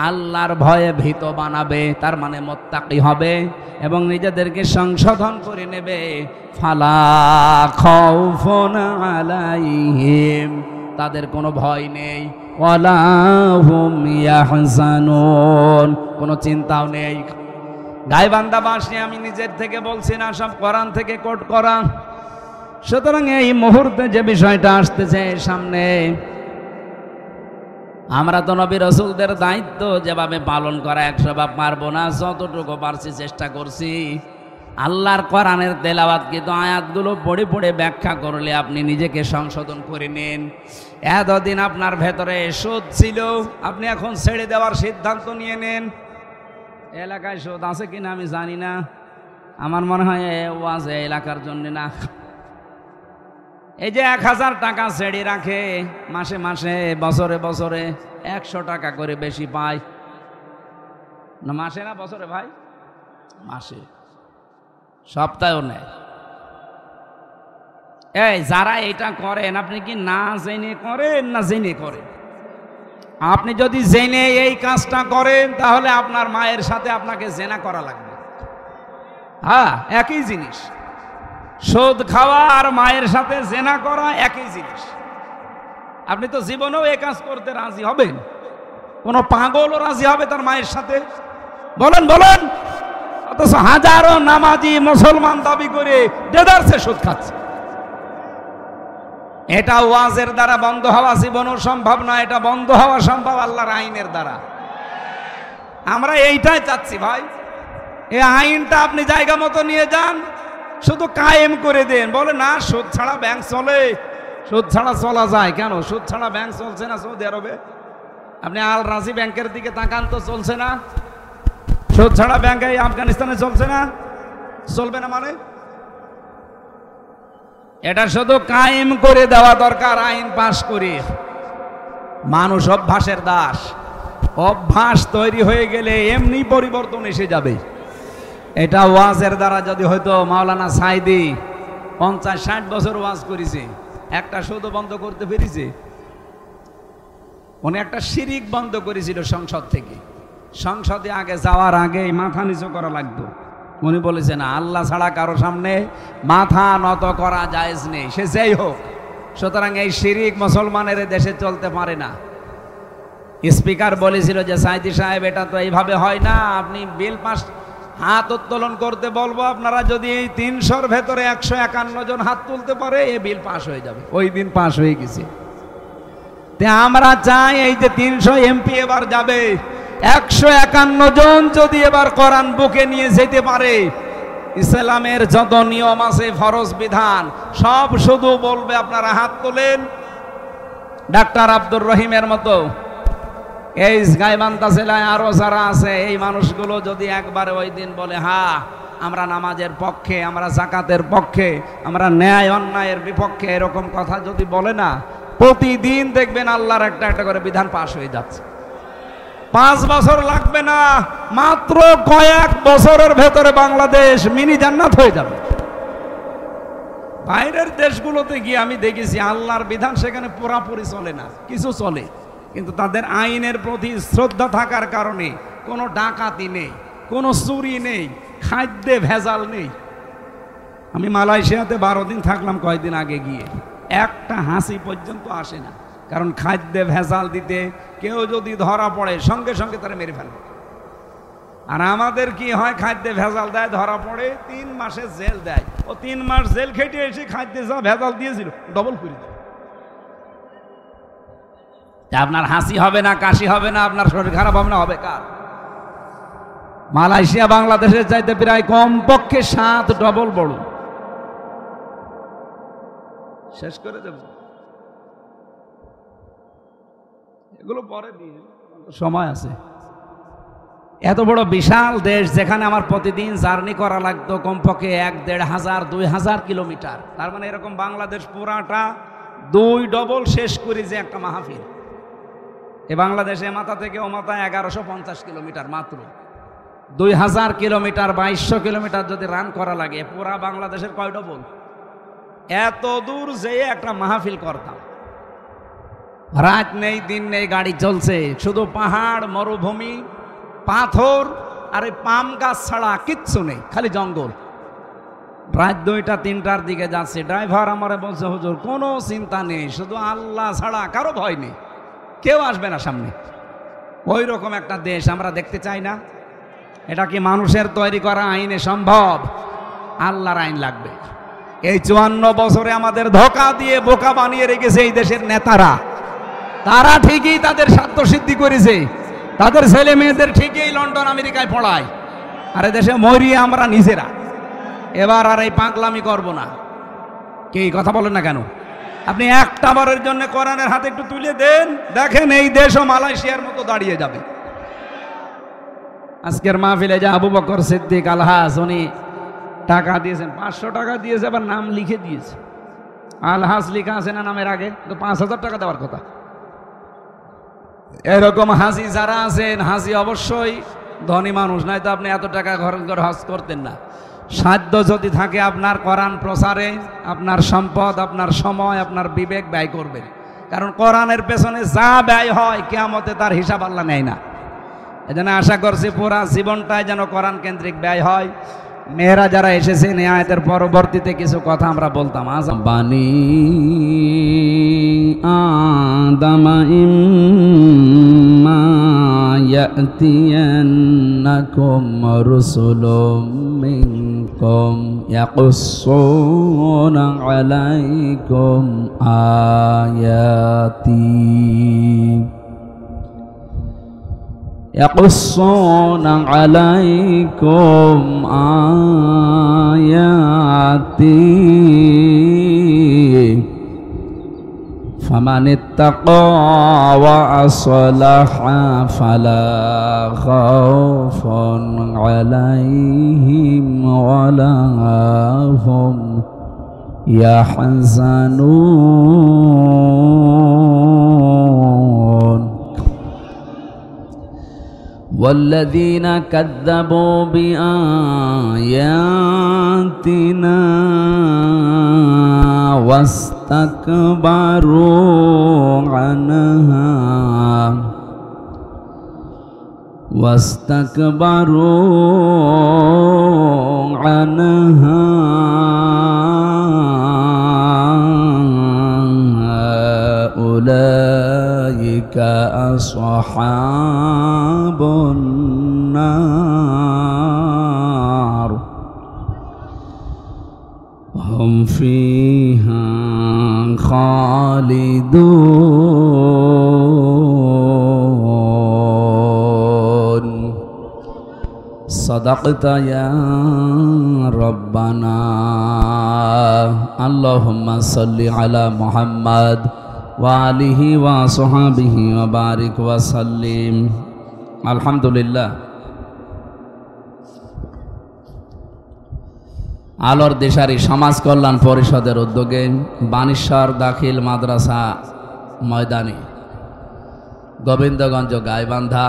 আল্লাহর ভয়ে ভীত বানাবে, তার মানে মুত্তাকি হবে এবং নিজেদেরকে সংশোধন করে নেবে। ফালা খাউফুন আলাইহিম, তাদের কোনো ভয় নেই। ওয়ালা হুম ইয়াহজানুন, কোনো চিন্তাও নেই। গায়বান্ধা ভাষায় আমি নিজের থেকে বলছি না, সব কোরআন থেকে কোট করা। সুতরাং এই মুহূর্তে যে বিষয়টা আসতেছে সামনে, আমরা তো নবী রাসূলদের দায়িত্ব যেভাবে পালন করা 100 ভাগ পারবো না, যতটুকু পারছি চেষ্টা করছি। আল্লাহর কোরআনের তেলাওয়াত কিন্তু আয়াতগুলো পড়ে পড়ে ব্যাখ্যা করলে আপনি নিজেকে সংশোধন করে নিন। এতদিন আপনার ভেতরে সুদ ছিল, আপনি এখন ছেড়ে দেওয়ার সিদ্ধান্ত নিয়ে নেন। এলাকায় সুদ আছে কিনা আমি জানি না, আমার মনে হয় ওয়াজ এলাকার জন্য না। এই যে 1000 টাকা ছেড়ে রাখে মাসে মাসে, বছরে বছরে 100 টাকা করে বেশি পায় না, মাসে না বছরে ভাই? মাসে, সপ্তাহেও নেয়। এই যারা এটা করেন, আপনি কি না জেনে করেন না জেনে করেন? আপনি যদি জেনে এই কাজটা করেন, তাহলে আপনার মায়ের সাথে আপনাকে জেনা করা লাগবে। হ্যাঁ, একই জিনিস। সুদ খাওয়া আর মায়ের সাথে জেনা করা একই জিনিস। আপনি তো জীবনেও এই কাজ করতে রাজি হবেন? কোন পাগলও রাজি হবে তার মায়ের সাথে? বলেন বলেন। অথচ হাজারো নামাজি মুসলমান দাবি করে দেদারসে সুদ খাচ্ছে। এটা ওয়াজের দ্বারা বন্ধ হওয়া জীবনও সম্ভব না, এটা বন্ধ হওয়া সম্ভব আল্লাহর আইনের দ্বারা। আমরা এইটাই চাচ্ছি ভাই, এই আইনটা আপনি জায়গা মতো নিয়ে যান, শুধু কায়েম করে দেন। বলে না সুদ ছাড়া ব্যাংক চলে, সুদ ছাড়া চলা যায় কেন? সুদ ছাড়া ব্যাংক চলছে না সৌদি আরবে? আপনি আল রাজি ব্যাংকের দিকে তাকান তো, চলছে না? সুদ ছাড়া ব্যাংক এই আফগানিস্তানে চলছে না? চলবে না মানে? এটা শুধু কায়েম করে দেওয়া দরকার, আইন পাশ করে। মানুষ অভ্যাসের দাস, অভ্যাস তৈরি হয়ে গেলে এমনি পরিবর্তন এসে যাবে। এটা ওয়াজের দ্বারা যদি হয়তো, মাওলানা সাইদি 50-60 বছর ওয়াজ করেছে, একটা শুধু বন্ধ করতে পেরেছে। উনি একটা শিরিক বন্ধ করেছিল সংসদ থেকে। সংসদে আগে যাওয়ার আগে মাথা নিচু করা লাগতো। উনি বলেছে না, আল্লাহ ছাড়া কারো সামনে মাথা নত করা জায়েজ নেই, সে যেই হোক। সুতরাং এই শিরিক মুসলমানের দেশে চলতে পারে না। স্পিকার বলেছিল যে সাইদি সাহেব, এটা তো এইভাবে হয় না, আপনি বিল পাস, হাত উত্তোলন করতে বলবো, আপনারা যদি এই 300-র ভেতরে 151 জন হাত তুলতে পারে, এই বিল পাস হয়ে যাবে। ওই দিন পাস হয়ে গেছে। আমরা চাই এই যে 300 এমপি এবার যাবে, 151 জন যদি এবার কোরআন বুকে নিয়ে যেতে পারে, ইসলামের যত নিয়ম আছে, ফরজ বিধান সব শুধু বলবে আপনারা হাত তোলেন। ডাক্তার আব্দুর রহিমের মতো, এই গাইবান্ধা জেলায় আরো যারা আছে, এই মানুষগুলো যদি একবারে ওই দিন বলে হ্যাঁ আমরা নামাজের পক্ষে, আমরা যাকাতের পক্ষে, আমরা ন্যায় অন্যায়ের বিপক্ষে, এরকম কথা যদি বলে না, প্রতিদিন দেখবেন আল্লাহর একটা একটা করে বিধান পাশ হয়ে যাচ্ছে। 5 বছর লাগবে না, মাত্র কয়েক বছরের ভেতরে বাংলাদেশ মিনি জান্নাত হয়ে যাবে। বাইরের দেশগুলোতে গিয়ে আমি দেখেছি আল্লাহর বিধান সেখানে পুরাপুরি চলে না, কিছু চলে, কিন্তু তাদের আইনের প্রতি শ্রদ্ধা থাকার কারণে কোনো ডাকাতি নেই, কোনো চুরি নেই, খাদ্যে ভেজাল নেই। আমি মালয়েশিয়াতে 12 দিন থাকলাম কয়েকদিন আগে গিয়ে, একটা হাসি পর্যন্ত আসে না, কারণ খাদ্যে ভেজাল দিতে কেউ যদি ধরা পড়ে সঙ্গে সঙ্গে তারা মেরে ফেলবে। আর আমাদের কি হয়, খাদ্যে ভেজাল দেয়, ধরা পড়ে 3 মাসের জেল দেয়, ও 3 মাস জেল খেটে এসে খাদ্যে যা ভেজাল দিয়েছিল ডবল করে দেয়। আপনার হাসি হবে না, কাশি হবে না, আপনার শরীর খারাপ হবে না, হবে কার? মালয়েশিয়া বাংলাদেশের চাইতে প্রায় কমপক্ষে 7 ডবল বড়। শেষ করে দেব, এগুলো পরে দিয়ে, সময় আছে। এত বড় বিশাল দেশ যেখানে আমার প্রতিদিন জার্নি করা লাগতো কমপক্ষে 1-1,500-2,000 কিলোমিটার, তার মানে এরকম বাংলাদেশ পুরাটা 2 ডবল শেষ করি যে একটা মাহফিল। এ বাংলাদেশে মাথা থেকে ও মাথা 1150 কিলোমিটার, মাত্র 2000 কিলোমিটার, 2200 কিলোমিটার যদি রান করা লাগে, পুরা বাংলাদেশের কয় ডবল? এত দূর যেয়ে একটা মাহফিল করতাম, রাত নেই দিন নেই, গাড়ি চলছে, শুধু পাহাড়, মরুভূমি, পাথর আর এই পাম গাছ ছাড়া কিচ্ছু নেই, খালি জঙ্গল। রাত 2টা-3টার দিকে যাচ্ছে, ড্রাইভার আমারে বলছে, হুজুর কোনো চিন্তা নেই, শুধু আল্লাহ ছাড়া কারো ভয় নেই, কেউ আসবে না সামনে। ওই রকম একটা দেশ আমরা দেখতে চাই না। এটা কি মানুষের তৈরি করা আইনে সম্ভব? আল্লাহর আইন লাগবে। এই 54 বছরে আমাদের ধোঁকা দিয়ে বোকা বানিয়ে রেখেছে এই দেশের নেতারা। তারা ঠিকই তাদের স্বার্থ সিদ্ধি করেছে, তাদের ছেলে মেয়েদের ঠিকই লন্ডন আমেরিকায় পড়ায়, আর দেশে মরিয়ে আমরা নিজেরা। এবার আর এই পাগলামি করব না। কি কথা বলেন না কেন? আপনি একটা বারের জন্য কোরআনের হাতে একটু তুলে দেন, দেখেন এই দেশও মালয়েশিয়ার মতো দাঁড়িয়ে যাবে। আজকের মাহফিলে যে আবু বকর সিদ্দিক আলহাজ, উনি টাকা দিয়েছেন, 500 টাকা দিয়েছে, আবার নাম লিখে দিয়েছে। আলহাজ লেখা আছে না নামের আগে, তো 5000 টাকা দেওয়ার কথা। এরকম হাজি যারা আছেন, হাজি অবশ্যই ধনী মানুষ, নাই তো আপনি এত টাকা খরচ করতেন না। সাধ্য যদি থাকে আপনার কোরআন প্রচারে আপনার সম্পদ, আপনার সময়, আপনার বিবেক ব্যয় করবেন, কারণ কোরআনের পেছনে যা ব্যয় হয় কিয়ামতে তার হিসাব আল্লাহ নেয় না। এজন্য আশা করছি পুরা জীবনটাই যেন কোরআন কেন্দ্রিক ব্যয় হয়। মেয়েরা যারা এসেছেন এই আয়াতের পরবর্তীতে কিছু কথা আমরা বলতাম। বানি আদামা ইম্মা ইয়াতিয়ান্নাকুম রুসুলুম মিনকুম ইয়াকুসসুনা আলাইকুম আয়াতি يقصون عليكم آياتي فمن اتقى وأصلح فلا خوف عليهم ولا هم يحزنون والذين كذبوا بآياتنا واستكبروا عنها أولئك أصحاب النار هم فيها خالدون صدقت يا ربنا اللهم صل على محمد وآله وصحبه وبارك وسلم الحمد لله আলোর দিশারি সমাজ কল্যাণ পরিষদের উদ্যোগে বানেশ্বর দাখিল মাদ্রাসা ময়দানে গোবিন্দগঞ্জ গাইবান্ধা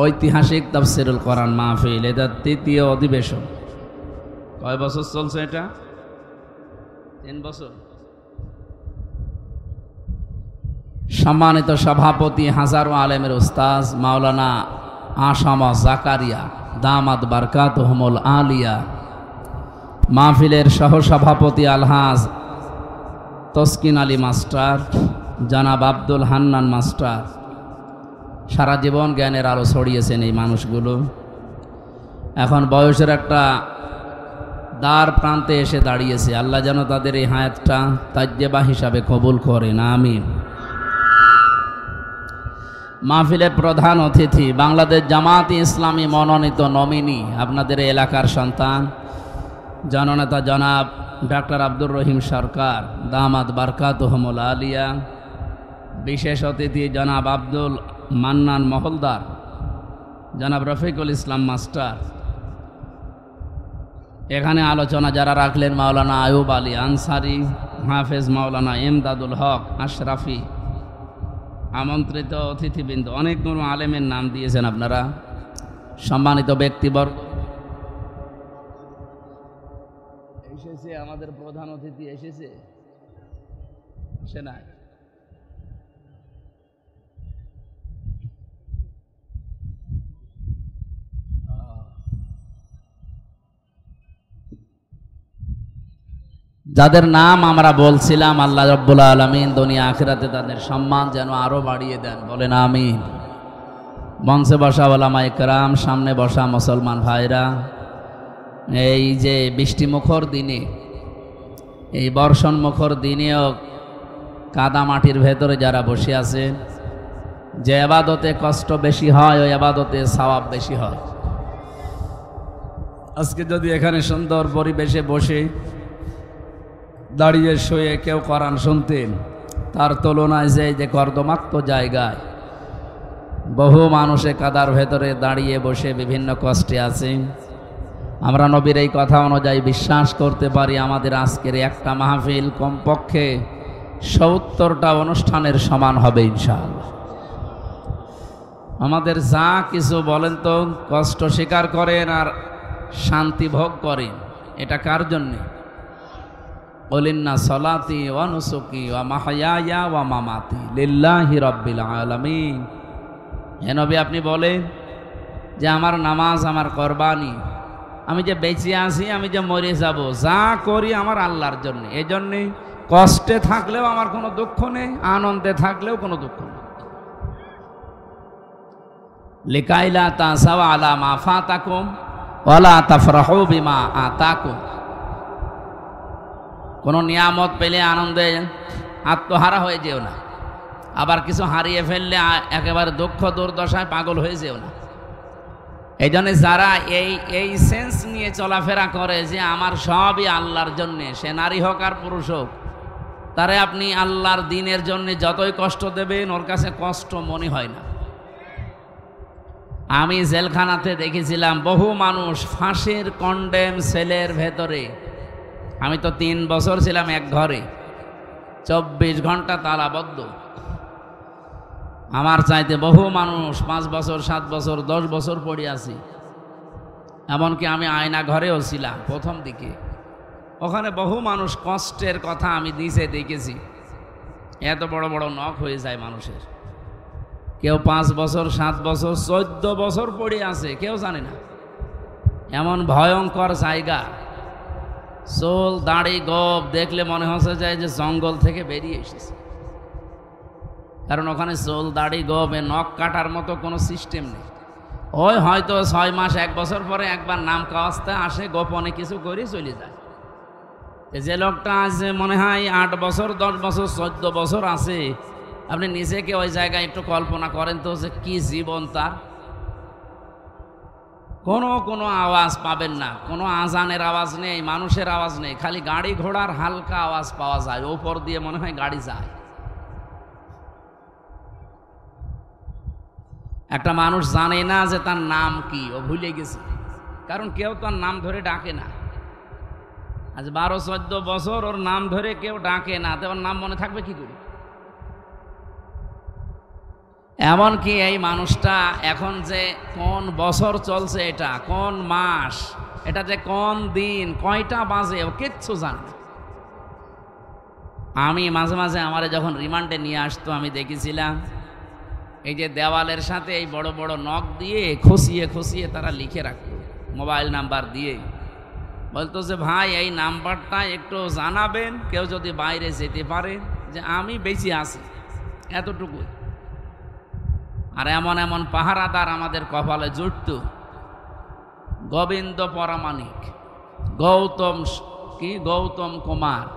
ঐতিহাসিক তাফসিরুল কোরআন মাহফিল, এটা তৃতীয় অধিবেশন। কয় বছর চলছে এটা? 3 বছর। সম্মানিত সভাপতি হাজারো আলেমের উস্তাজ মাওলানা আসাম জাকারিয়া দামাত বারকাতুহুমুল আলিয়া, মাহফিলের সহসভাপতি আলহাজ তসকিন আলী মাস্টার, জনাব আব্দুল হান্নান মাস্টার, সারা জীবন জ্ঞানের আলো ছড়িয়েছেন এই মানুষগুলো। এখন বয়সের একটা দ্বার প্রান্তে এসে দাঁড়িয়েছে। আল্লাহ যেন তাদের এই হায়াতটা তাজ্জেবা হিসাবে কবুল করেন, আমিন। মাহফিলের প্রধান অতিথি বাংলাদেশ জামায়াতে ইসলামী মনোনীত নমিনি, আপনাদের এলাকার সন্তান, জননেতা জনাব ডাক্তার আব্দুর রহিম সরকার দামাত বারকাতুহুমুল আলিয়া। বিশেষ অতিথি জনাব আব্দুল মান্নান মহলদার, জনাব রফিকুল ইসলাম মাস্টার। এখানে আলোচনা যারা রাখলেন মাওলানা আয়ুব আলী আনসারি, হাফেজ মাওলানা এমদাদুল হক আশরাফি, আমন্ত্রিত অতিথিবৃন্দ, অনেকগুলো আলেমের নাম দিয়েছেন আপনারা। সম্মানিত ব্যক্তিবর্গ এসেছে, আমাদের প্রধান অতিথি এসেছে, না? যাদের নাম আমরা বলছিলাম, আল্লাহ রাব্বুল আলামিন দুনিয়া আখিরাতে তাদের সম্মান যেন আরো বাড়িয়ে দেন, বলেন আমিন। মঞ্চে বসা ওলামা ইকরাম, সামনে বসা মুসলমান ভাইরা, এই যে বৃষ্টিমুখর দিনে, এই বর্ষণমুখর দিনেও কাদা মাটির ভেতরে যারা বসে আছে, যে ইবাদতে কষ্ট বেশি হয় ওই ইবাদতে সওয়াব বেশি হয়। আজকে যদি এখানে সুন্দর পরিবেশে বসে দাঁড়িয়ে শুয়ে কেউ কোরআন শুনতেন, তার তুলনায় যে কর্দমাক্ত জায়গায় বহু মানুষে কাদার ভেতরে দাঁড়িয়ে বসে বিভিন্ন কষ্টে আছে, আমরা নবীর এই কথা অনুযায়ী বিশ্বাস করতে পারি আমাদের আজকের একটা মাহফিল কমপক্ষে 70টা অনুষ্ঠানের সমান হবে ইনশাআল্লাহ। আমাদের যা কিছু বলেন তো, কষ্ট স্বীকার করেন আর শান্তি ভোগ করেন, এটা কার জন্যে? বলিন্না সলাতি ওয়া নুসুকি ওয়া মাহইয়ায়া ওয়া মামাতি লিল্লাহি রাব্বিল আলামিন। হে নবী, আপনি বলেন যে আমার নামাজ, আমার কোরবানি, আমি যে বেঁচে আছি, আমি যে মরে যাব, যা করি আমার আল্লাহর জন্য। এই জন্যে কষ্টে থাকলেও আমার কোনো দুঃখ নেই, আনন্দে থাকলেও কোনো দুঃখ নেই। লিকাইলা তাসাও আলা মা ফাতাকুম ওয়ালা তাফরাহু বিমা আতাকুম। কোনো নিয়ামত পেলে আনন্দে আত্মহারা হয়ে যেও না, আবার কিছু হারিয়ে ফেললে একেবারে দুঃখ দুর্দশায় পাগল হয়ে যেও না। এই জন্য যারা এই সেন্স নিয়ে চলাফেরা করে যে আমার সবই আল্লাহর জন্যে, সে নারী হোক আর পুরুষ হোক, তারে আপনি আল্লাহর দিনের জন্য যতই কষ্ট দেবেন ওর কাছে কষ্ট মনে হয় না। আমি জেলখানাতে দেখেছিলাম বহু মানুষ ফাঁসির কন্ডেম সেলের ভেতরে। আমি তো 3 বছর ছিলাম এক ঘরে, 24 ঘন্টা তালাবদ্ধ। আমার চাইতে বহু মানুষ 5 বছর, 7 বছর, 10 বছর পড়ে আছি। এমনকি আমি আয়না ঘরেও ছিলাম প্রথম দিকে। ওখানে বহু মানুষ কষ্টের কথা আমি দিছে দেখেছি। এত বড় বড় নখ হয়ে যায় মানুষের। কেউ 5 বছর, 7 বছর, 14 বছর পড়ে আছে, কেউ জানে না। এমন ভয়ঙ্কর জায়গা, চুল দাড়ি গোপ দেখলে মনে হচ্ছে যায় যে জঙ্গল থেকে বেরিয়ে এসেছে। কারণ ওখানে চুল দাড়ি গোপ নখ কাটার মতো কোনো সিস্টেম নেই। ওই হয়তো 6 মাস 1 বছর পরে একবার নাম কাওয়াজতে আসে, গোপনে কিছু করে চলে যায়। যে লোকটা আছে মনে হয় 8 বছর, 10 বছর, 14 বছর আছে, আপনি নিজেকে ওই জায়গায় একটু কল্পনা করেন তো যে কি জীবন তার। কোনো আওয়াজ পাবেন না, কোনো আজানের আওয়াজ নেই, মানুষের আওয়াজ নেই, খালি গাড়ি ঘোড়ার হালকা আওয়াজ পাওয়া যায়। ওপর দিয়ে মনে হয় গাড়ি যায়। একটা মানুষ জানে না যে তার নাম কি, ও ভুলে গেছে, কারণ কেউ তার নাম ধরে ডাকে না। আজ 12-14 বছর ওর নাম ধরে কেউ ডাকে না, তো ওর নাম মনে থাকবে কি করে? এমনকি এই মানুষটা এখন যে কোন বছর চলছে, এটা কোন মাস, এটা যে কোন দিন, কয়টা বাজে, ও কিচ্ছু জানে না। আমি মাঝে মাঝে আমারে যখন রিমান্ডে নিয়ে আসতো, আমি দেখেছিলাম এই যে দেওয়ালের সাথে এই বড় বড় নখ দিয়ে খুশিয়ে খুশিয়ে তারা লিখে রাখতো মোবাইল নাম্বার দিয়ে। বলতো যে ভাই এই নাম্বারটা একটু জানাবেন, কেউ যদি বাইরে যেতে পারে যে আমি বেঁচে আছি, এতটুকু। আর এমন এমন পাহারাদার আমাদের কপালে জুটত। গোবিন্দ পরামানিক, গৌতম কুমার,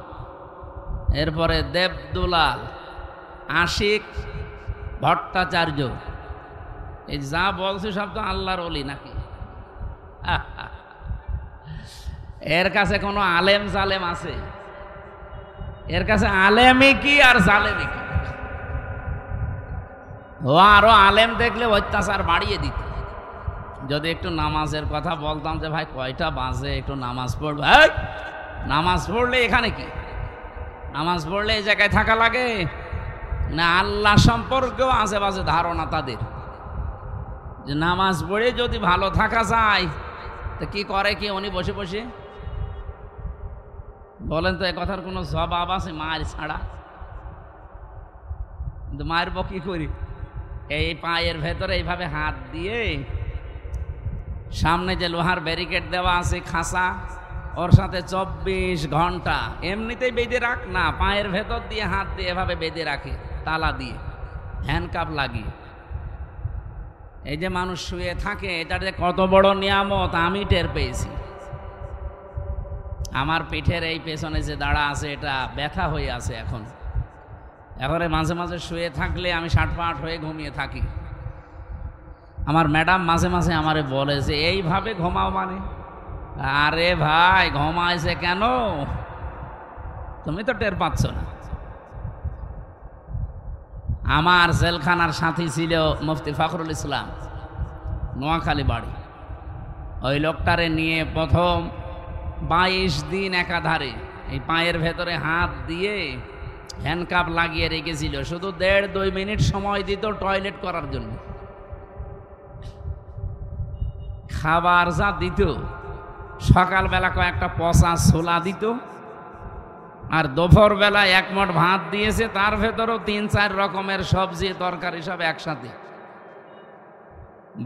এরপরে দেবদুলাল, আশিক ভট্টাচার্য, এই যা বলছে সব তো আল্লাহর ওলি নাকি? এর কাছে কোনো আলেম জালেম আছে? এর কাছে আলেমই কি আর জালেমই কি? ও আরো আলেম দেখলে অত্যাচার বাড়িয়ে দিত। যদি একটু নামাজের কথা বলতাম যে ভাই কয়টা বাজে, একটু নামাজ পড়বে, নামাজ পড়লে এখানে কি, নামাজ পড়লে এই জায়গায় থাকা লাগে না? আল্লাহ সম্পর্কেও আশেপাশে ধারণা তাদের যে নামাজ পড়ে যদি ভালো থাকা যায়, তো কি করে কি উনি বসে বসে? বলেন তো, এ কথার কোনো জবাব আছে মায়ের ছাড়া? কিন্তু মায়ের কি করি, এই পায়ের ভেতরে এইভাবে হাত দিয়ে, সামনে যে লোহার ব্যারিকেড দেওয়া আছে খাঁচা, ওর সাথে 24 ঘন্টা এমনিতেই বেঁধে রাখ না, পায়ের ভেতর দিয়ে হাত দিয়ে এভাবে বেঁধে রাখে তালা দিয়ে, হ্যান্ডকাপ লাগিয়ে। এই যে মানুষ শুয়ে থাকে, এটার যে কত বড় নিয়ামত আমি টের পেয়েছি। আমার পিঠের এই পেছনে যে দাঁড়া আছে, এটা ব্যথা হয়ে আছে এখন। এবারে মাঝে মাঝে শুয়ে থাকলে আমি ষাটপাট হয়ে ঘুমিয়ে থাকি। আমার ম্যাডাম মাঝে মাঝে আমারে বলে যে এইভাবে ঘুমাও মানে? আরে ভাই, ঘুমাইছে কেন, তুমি তো টের পাচ্ছ না। আমার জেলখানার সাথী ছিল মুফতি ফখরুল ইসলাম, নোয়াখালী বাড়ি। ওই লোকটারে নিয়ে প্রথম 22 দিন একাধারে এই পায়ের ভেতরে হাত দিয়ে হ্যান্ডকাপ লাগিয়ে রেখেছিল, শুধু 1.5-2 মিনিট সময় দিত টয়লেট করার জন্য। খাবার যা দিত, সকালবেলা কয়েকটা পচা ছোলা দিত, আর দুপুর বেলা 1 মুঠ ভাত দিয়েছে, তার ভেতরেও 3-4 রকমের সবজি তরকারি সব একসাথে।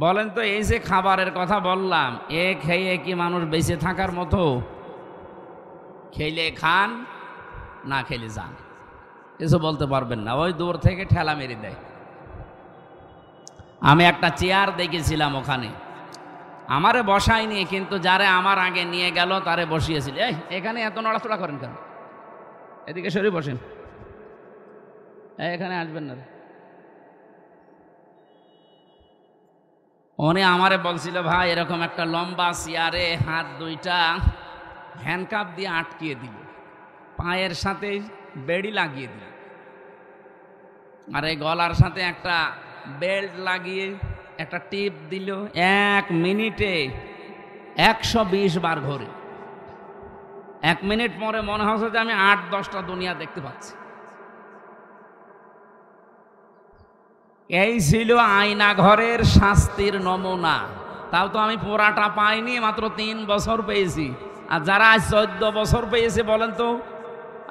বলেন তো, এই যে খাবারের কথা বললাম, এ খেয়ে কি মানুষ বেঁচে থাকার মতো? খেলে খান, না খেলে যান, কিছু বলতে পারবেন না, ওই দূর থেকে ঠেলা মেরে দেয়। আমি একটা চেয়ার দেখেছিলাম ওখানে, আমারে বসায়নি, কিন্তু যারে আমার আগে নিয়ে গেল তারে বসিয়েছিল। এখানে এত নড়াচড়া করেন কেন? এদিকে সরে বসেন, এখানে আসবেন না। উনি আমারে বলছিল ভাই এরকম একটা লম্বা চেয়ারে হাত দুইটা হ্যান্ডকাপ দিয়ে আটকিয়ে দিল, পায়ের সাথে বেড়ি লাগিয়ে দিল, আর এই গলার সাথে একটা বেল্ট লাগিয়ে একটা টিপ দিল। 1 মিনিটে 120 বার ঘোরে। 1 মিনিট পরে মনে হচ্ছে যে আমি 8-10টা দুনিয়া দেখতে পাচ্ছি। এই ছিল আয়না ঘরের শাস্তির নমুনা। তাও তো আমি পুরাটা পাইনি, মাত্র 3 বছর পেয়েছি। আর যারা আজ 14 বছর পেয়েছে, বলেন তো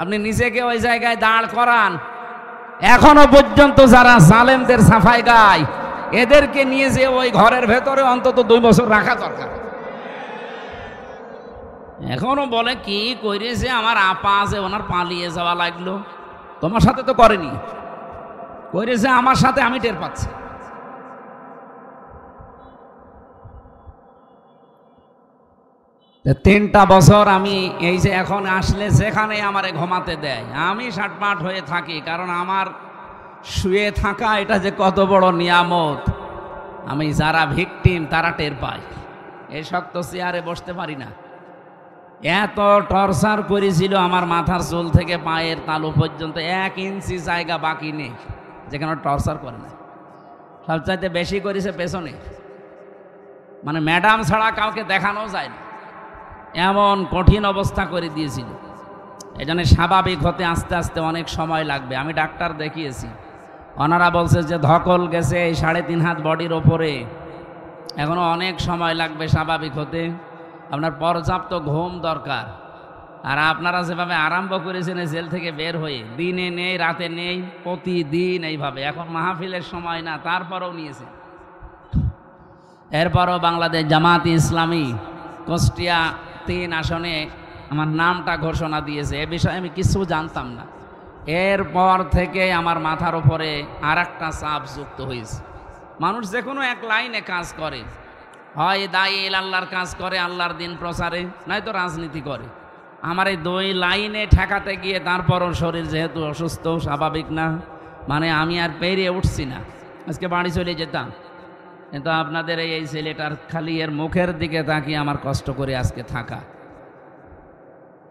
আপনি নিজেকে ওই জায়গায় দাঁড় করান। এখনো পর্যন্ত যারা জালেমদের সাফাই গায়, এদেরকে নিয়ে যে ওই ঘরের ভেতরে অন্তত 2 বছর রাখা দরকার। এখনো বলে কি করেছে, আমার আপা আছে, ওনার পালিয়ে যাওয়া লাগলো। তোমার সাথে তো করেনি, করেছে আমার সাথে, আমি টের পাচ্ছি। তিনটা বছর আমি এই যে এখন আসলে যেখানে আমারে ঘুমাতে দেয়, আমি ষাটপাট হয়ে থাকি, কারণ আমার শুয়ে থাকা এটা যে কত বড় নিয়ামত, আমি যারা ভিকটিম তারা টের পায়। এই শক্ত চেয়ারে বসতে পারি না। এত টর্চার করেছিল, আমার মাথার চুল থেকে পায়ের তালু পর্যন্ত 1 ইঞ্চি জায়গা বাকি নেই যেখানে টর্চার করে না। সবচাইতে বেশি করেছে পেছনে, মানে ম্যাডাম ছাড়া কাউকে দেখানো যায় না। এমন কঠিন অবস্থা করে দিয়েছিল। এজন্য স্বাভাবিক হতে আস্তে আস্তে অনেক সময় লাগবে। আমি ডাক্তার দেখিয়েছি, ওনারা বলছে যে ধকল গেছে এই 3.5 হাত বডির ওপরে, এখনো অনেক সময় লাগবে স্বাভাবিক হতে। আপনার পর্যাপ্ত ঘুম দরকার। আর আপনারা যেভাবে আরম্ভ করেছেন জেল থেকে বের হয়ে, দিনে নেই রাতে নেই, প্রতিদিন এইভাবে, এখন মাহফিলের সময় না, তারপরেও নিয়েছে। এরপরও বাংলাদেশ জামাত ইসলামী কুষ্টিয়া 3 আসনে আমার নামটা ঘোষণা দিয়েছে। এ বিষয়ে আমি কিছু জানতাম না। এরপর থেকে আমার মাথার উপরে আর একটা চাপ যুক্ত হয়েছে। মানুষ যে কোনো এক লাইনে কাজ করে, হয় দায়ী আল্লাহর কাজ করে, আল্লাহর দিন প্রচারে, নয়তো রাজনীতি করে। আমার এই 2 লাইনে ঠেকাতে গিয়ে তারপরও শরীর যেহেতু অসুস্থ, স্বাভাবিক না, মানে আমি আর পেরিয়ে উঠছি না। আজকে বাড়ি চলে যেতাম, কিন্তু আপনাদের এই ছেলেটার খালি এর মুখের দিকে তাকিয়ে আমার কষ্ট করে আজকে থাকা।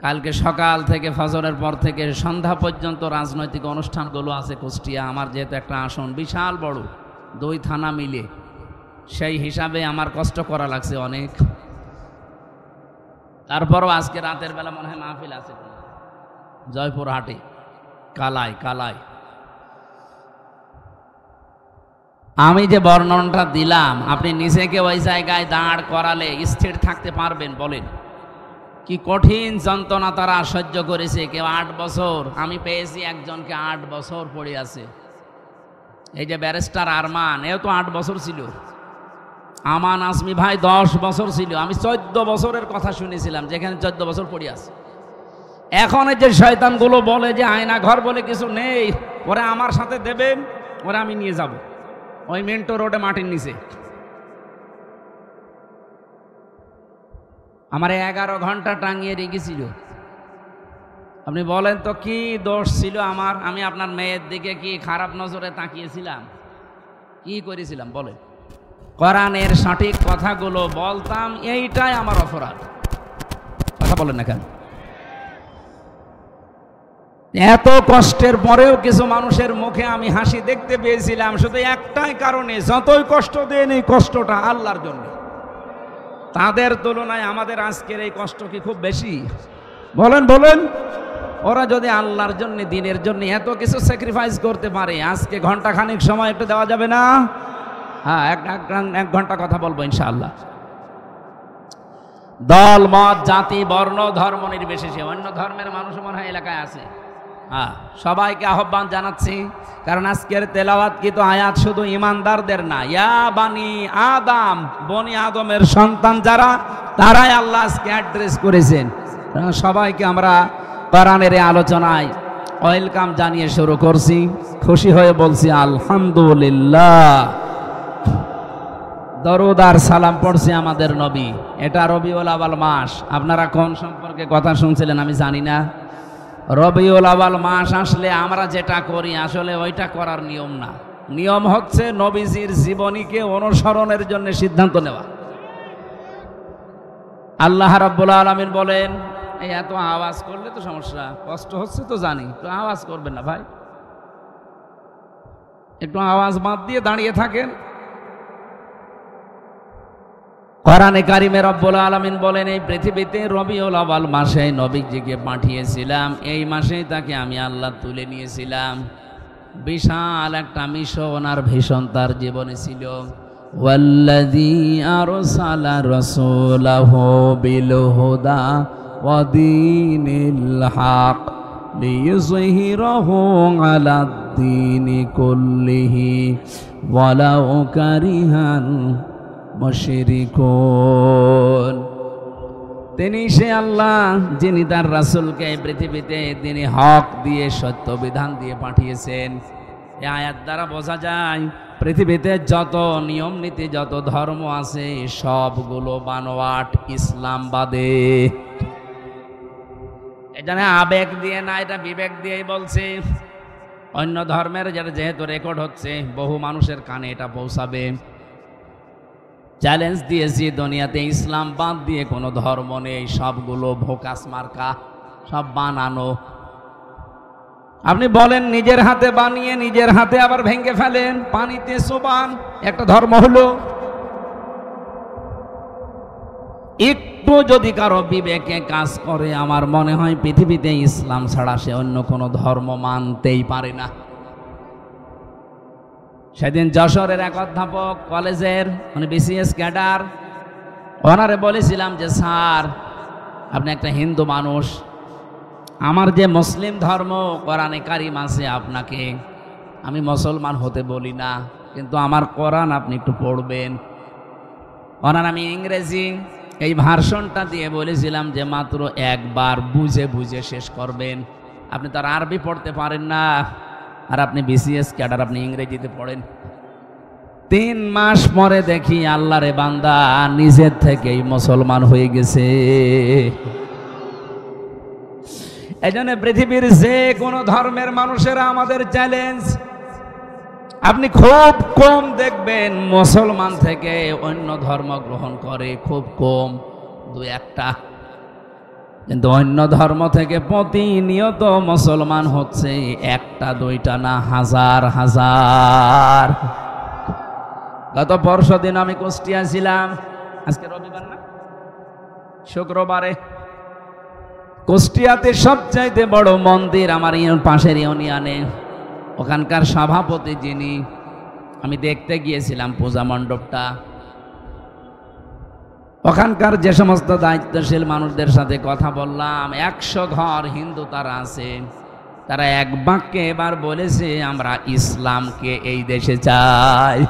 কালকে সকাল থেকে ফজরের পর থেকে সন্ধ্যা পর্যন্ত রাজনৈতিক অনুষ্ঠানগুলো আছে কুষ্টিয়া। আমার যেহেতু একটা আসন বিশাল বড়, 2 থানা মিলে, সেই হিসাবে আমার কষ্ট করা লাগছে অনেক। তারপরও আজকে রাতের বেলা মনে হয় মাহফিল আছে জয়পুরহাটে, কালায়। আমি যে বর্ণনাটা দিলাম, আপনি নিজেকে ওই জায়গায় দাঁড় করালে স্থির থাকতে পারবেন? বলেন, কি কঠিন যন্ত্রণা তারা সহ্য করেছে। কেউ 8 বছর, আমি পেয়েছি একজনকে 8 বছর পড়ে আছে। এই যে ব্যারিস্টার আরমান, এও তো 8 বছর ছিল। আমান আজমি ভাই 10 বছর ছিল। আমি 14 বছরের কথা শুনেছিলাম, যেখানে 14 বছর পড়ে আছে। এখন এই যে শয়তানগুলো বলে যে আয়না ঘর বলে কিছু নেই, ওরা আমার সাথে দেবেন, ওরা আমি নিয়ে যাব ওই মেন্টো রোডে মাটির নিচে। আমার 11 ঘন্টা টাঙিয়ে রেখেছিল। আপনি বলেন তো কি দোষ ছিল আমার? আমি আপনার মেয়ের দিকে কি খারাপ নজরে তাকিয়েছিলাম? কি করেছিলাম বলেন? কোরআনের সঠিক কথাগুলো বলতাম, এইটাই আমার অপরাধ। কথা বলেন না কেন? এত কষ্টের পরেও কিছু মানুষের মুখে আমি হাসি দেখতে পেয়েছিলাম, শুধু একটাই কারণে, যতই কষ্ট দেন এই কষ্টটা আল্লাহর জন্য। তাদের তুলনায় আমাদের আজকের এই কষ্ট কি খুব বেশি? বলেন। ওরা যদি আল্লাহর জন্য, দিনের জন্য এত কিছু স্যাক্রিফাইস করতে পারে, আজকে ঘন্টাখানিক সময় একটু দেওয়া যাবে না? হ্যাঁ, 1 ঘন্টা কথা বলবো ইনশাআল্লাহ। দল মত জাতি বর্ণ ধর্ম নির্বিশেষে, অন্য ধর্মের মানুষ মনে হয় এলাকায় আছে। হ্যাঁ, সবাইকে আহ্বান জানাচ্ছি, কারণ আজকের তেলাওয়াতকৃত আয়াত শুধু ইমানদারদের না, ইয়া বানি আদম, বনি আদমের সন্তান যারা, তারাই আল্লাহ আজকে অ্যাড্রেস করেছেন। সবাইকে আমরা কোরআনের এই আলোচনায় ওয়েলকাম জানিয়ে শুরু করছি। খুশি হয়ে বলছি আলহামদুলিল্লাহ। দরুদ আর সালাম পড়ছি আমাদের নবী। এটা রবিউল আউয়াল মাস। আপনারা কোন সম্পর্কে কথা শুনছিলেন আমি জানি না। রবিউল আউয়াল মাস আসলে আমরা যেটা করি আসলে ওইটা করার নিয়ম না। নিয়ম হচ্ছে নবীজির জীবনীকে অনুসরণের জন্য সিদ্ধান্ত নেওয়া। আল্লাহ রাব্বুল আলামিন বলেন, এই এত আওয়াজ করলে তো সমস্যা, কষ্ট হচ্ছে তো জানি, তো আওয়াজ করবেন না ভাই, একটু আওয়াজ বাদ দিয়ে দাঁড়িয়ে থাকেন। কোরআনে কারিমে রব্বুল আলামিন বলেন, এই পৃথিবীতে রবিউল আউয়াল মাসে নবীজিকে পাঠিয়েছিলাম, এই মাসেই তাকে আমি আল্লাহ তুলে নিয়েছিলাম। বিশাল একটা মিশন আর ভীষণ তার জীবনে ছিল। ওয়াল্লাযী আরসালা রাসূলাহু বিল হুদা ওয়া দীনিল হক লিইয়ুযহিরাহু আলাদ দীনি কুল্লিহি ওয়ালাউ কারিহাল মুশরিকুন। তিনি সে আল্লাহ যিনি তার রাসূলকে এই পৃথিবীতে তিনি হক দিয়ে, সত্য বিধান দিয়ে পাঠিয়েছেন। এই আয়াত দ্বারা বোঝা যায় পৃথিবীতে যত নিয়ম নীতি, যত ধর্ম আছে সবগুলো বানোয়াট, ইসলাম বাদে। এখানে আবেগ দিয়ে না, এটা বিবেক দিয়েই বলছে। অন্য ধর্মের যেহেতু রেকর্ড হচ্ছে, বহু মানুষের কানে এটা পৌঁছাবে। চ্যালেঞ্জ দিয়েছি, দুনিয়াতে ইসলাম বাদ দিয়ে কোনো ধর্ম নেই, সবগুলো ভোকাস মার্কা, সব বানানো। আপনি বলেন নিজের হাতে বানিয়ে নিজের হাতে আবার ভেঙে ফেলেন, পানিতে চোবান, একটা ধর্ম হলো। একটু যদি কারো বিবেকে কাজ করে, আমার মনে হয় পৃথিবীতে ইসলাম ছাড়া সে অন্য কোনো ধর্ম মানতেই পারে না। সেদিন যশোরের এক অধ্যাপক কলেজের, মানে বিসিএস ক্যাডার, ওনারে বলেছিলাম যে স্যার, আপনি একটা হিন্দু মানুষ, আমার যে মুসলিম ধর্ম কোরআনে কারিম আছে, আপনাকে আমি মুসলমান হতে বলি না, কিন্তু আমার কোরআন আপনি একটু পড়বেন। ওনার আমি ইংরেজি এই ভার্সনটা দিয়ে বলেছিলাম যে মাত্র একবার বুঝে বুঝে শেষ করবেন। আপনি তো আর আরবি পড়তে পারেন না, আর আপনি বিসিএস ক্যাডার, আপনি ইংরেজিতে পড়েন। 3 মাস পরে দেখি আল্লাহরে বান্দা নিজের থেকেই মুসলমান হয়ে গেছে। এই জন্য পৃথিবীর যে কোনো ধর্মের মানুষেরা আমাদের চ্যালেঞ্জ। আপনি খুব কম দেখবেন মুসলমান থেকে অন্য ধর্ম গ্রহণ করে, খুব কম, 2-1টা। কিন্তু অন্য ধর্ম থেকে প্রতিনিয়ত মুসলমান হচ্ছে 1টা 2টা না, হাজার হাজার। গত পরশুদিন আমি কুষ্টিয়া ছিলাম, আজকে রবিবার না, শুক্রবারে। কুষ্টিয়াতে সবচাইতে বড় মন্দির আমার পাশের ইউনিয়নে, ওখানকার সভাপতি যিনি, আমি দেখতে গিয়েছিলাম পূজা মণ্ডপটা। ওখানকার যে সমস্ত দায়িত্বশীল মানুষদের সাথে কথা বললাম, 100 ঘর হিন্দু তারা আছে, তারা এক বাক্যে এবার বলেছে আমরা ইসলামকে এই দেশে চাই।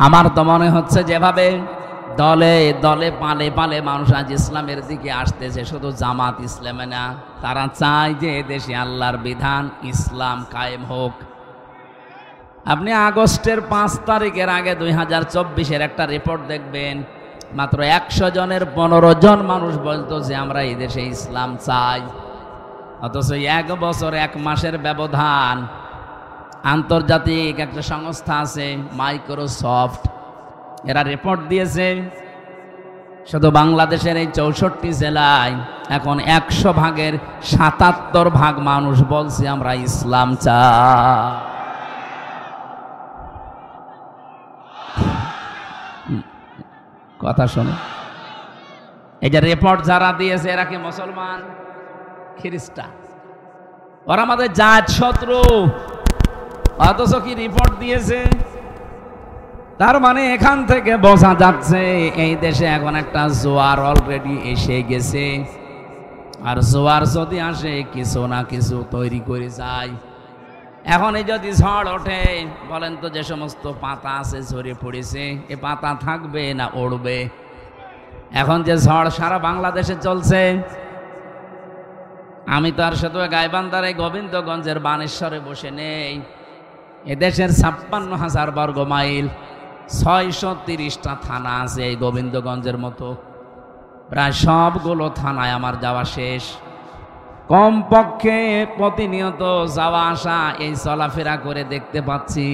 আমার তো মনে হচ্ছে যেভাবে দলে দলে পালে পালে মানুষ আজ ইসলামের দিকে আসতেছে, শুধু জামাত ইসলামে না, তারা চায় যে দেশে আল্লাহর বিধান ইসলাম কায়েম হোক। আপনি আগস্টের 5 তারিখের আগে 2024-এর একটা রিপোর্ট দেখবেন, মাত্র 100 জনের 15 জন মানুষ বলতো যে আমরা এই দেশে ইসলাম চাই। অথচ 1 বছর 1 মাসের ব্যবধান, আন্তর্জাতিক একটা সংস্থা আছে মাইক্রোসফট, এরা রিপোর্ট দিয়েছে শুধু বাংলাদেশের এই 64 জেলায় এখন 100 ভাগের 77 ভাগ মানুষ বলছে আমরা ইসলাম চাই। কথা শোনো, এই যে রিপোর্ট যারা দিয়েছে এরা কি মুসলমান, খ্রিস্টান? ওরা আমাদের জাত শত্রু, অথচ কি রিপোর্ট দিয়েছে। তার মানে এখান থেকে বোঝা যাচ্ছে এই দেশে এখন একটা জোয়ার অলরেডি এসে গেছে, আর জোয়ার যদি আসে কিছু না কিছু তৈরি করে যায়। এখন এই যদি ঝড় ওঠে, বলেন তো যে সমস্ত পাতা আছে ঝরে পড়েছে, এ পাতা থাকবে না উড়বে? এখন যে ঝড় সারা বাংলাদেশে চলছে, আমি তো আর শুধু গাইবান্ধার এই গোবিন্দগঞ্জের বানেশ্বরে বসে নেই, এদেশের 56,000 বর্গ মাইল, 630টা থানা আছে এই গোবিন্দগঞ্জের মতো, প্রায় সবগুলো থানায় আমার যাওয়া শেষ। কমপক্ষে প্রতিনিয়ত যাওয়া আসা, এই চলাফেরা করে দেখতে পাচ্ছি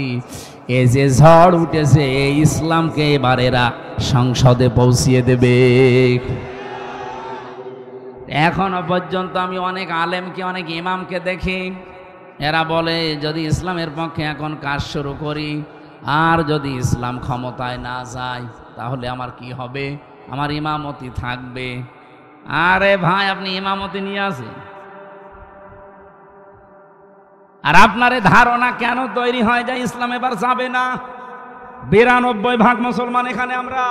এই যে ঝড় উঠেছে, এই ইসলামকে এবার এরা সংসদে পৌঁছিয়ে দেবে। এখনো পর্যন্ত আমি অনেক আলেমকে, অনেক ইমামকে দেখি, এরা বলে যদি ইসলামের পক্ষে এখন কাজ শুরু করি, আর যদি ইসলাম ক্ষমতায় না যায় তাহলে আমার কি হবে, আমার ইমামতি থাকবে। আরে ভাই, আপনি ইমামতি নিয়ে আসেন, আর আপনার ধারণা কেন তৈরি হয় যে ইসলাম এবার যাবে না? 92% মুসলমান এখানে আমরা।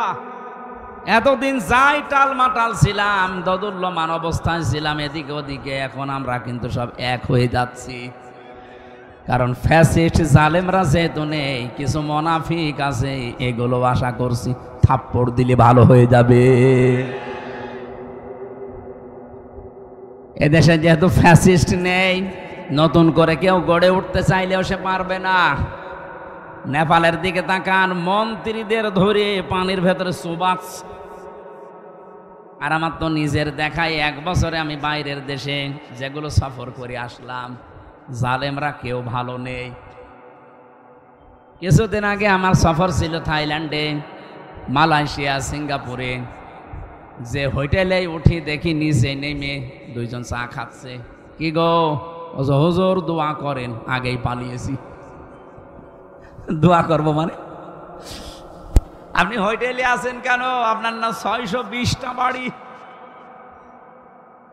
এতদিন যাই টালমাটাল ছিলাম, দোদুল্যমান অবস্থায় ছিলাম এদিকে ওদিকে, এখন আমরা কিন্তু সব এক হয়ে যাচ্ছি। কারণ ফ্যাসিস্ট জালেমরা যেহেতু নেই, কিছু মুনাফিক আছে, এগুলো আশা করছি থাপ্পড় দিলে ভালো হয়ে যাবে। এদেশে যেহেতু ফ্যাসিস্ট নেই, নতুন করে কেউ গড়ে উঠতে চাইলেও সে পারবে না। নেপালের দিকে তাকান, মন্ত্রীদের ধরে পানির ভেতরে চুবাচ। আর আমার তো নিজের দেখায় 1 বছরে আমি বাইরের দেশে যেগুলো সফর করে আসলাম, জালেমরা কেউ ভালো নেই। কিছুদিন আগে আমার সফর ছিল থাইল্যান্ডে, মালয়েশিয়া, সিঙ্গাপুরে। যে হোটেলে উঠি দেখি নিচে নেমে 2 জন চা খাচ্ছে। কি গো, হুজুর দোয়া করেন, আগেই পালিয়েছি। দোয়া করব মানে? আপনি হোটেলে আছেন কেন? আপনার না 620টা বাড়ি,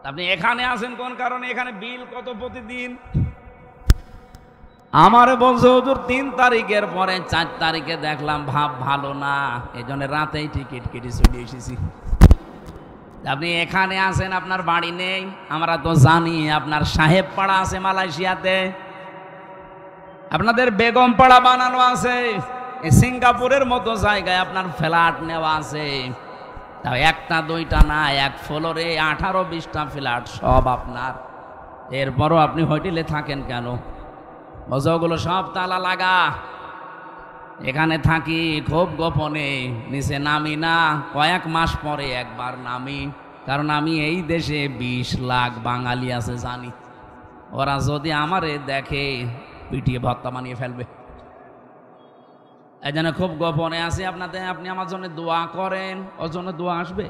আপনি এখানে আছেন কোন কারণে? এখানে বিল কত প্রতিদিন? আমারে বলছে হুজুর 3 তারিখের পরে 4 তারিখে দেখলাম ভাব ভালো না, এই জন্য রাতেই টিকিট কেটে চলে এসেছি। আপনি এখানে আছেন, আপনার বাড়ি নেই। আমরা তো জানি আপনার সাহেব পাড়া আছে মালয়েশিয়াতে, আপনাদের বেগম পাড়া বানানো আছে, সিঙ্গাপুরের মতো জায়গায় আপনার ফ্ল্যাট নেওয়া আছে। তাও একটা দুইটা না, এক ফ্লোরে 18-20টা ফ্ল্যাট সব আপনার। এরপরও আপনি হোটেলে থাকেন কেন? মজাগুলো সব তালা লাগা। এখানে থাকি খুব গোপনে, নিচে নামি না, কয়েক মাস পরে একবার নামি। কারণ আমি এই দেশে 20 লাখ বাঙালি আছে জানি, ওরা যদি আমারে দেখে পিটিয়ে ভর্তা বানিয়ে ফেলবে। এই জন্য খুব গোপনে আছি আপনাদের। আপনি আমার জন্য দোয়া করেন, ওর জন্য দোয়া আসবে।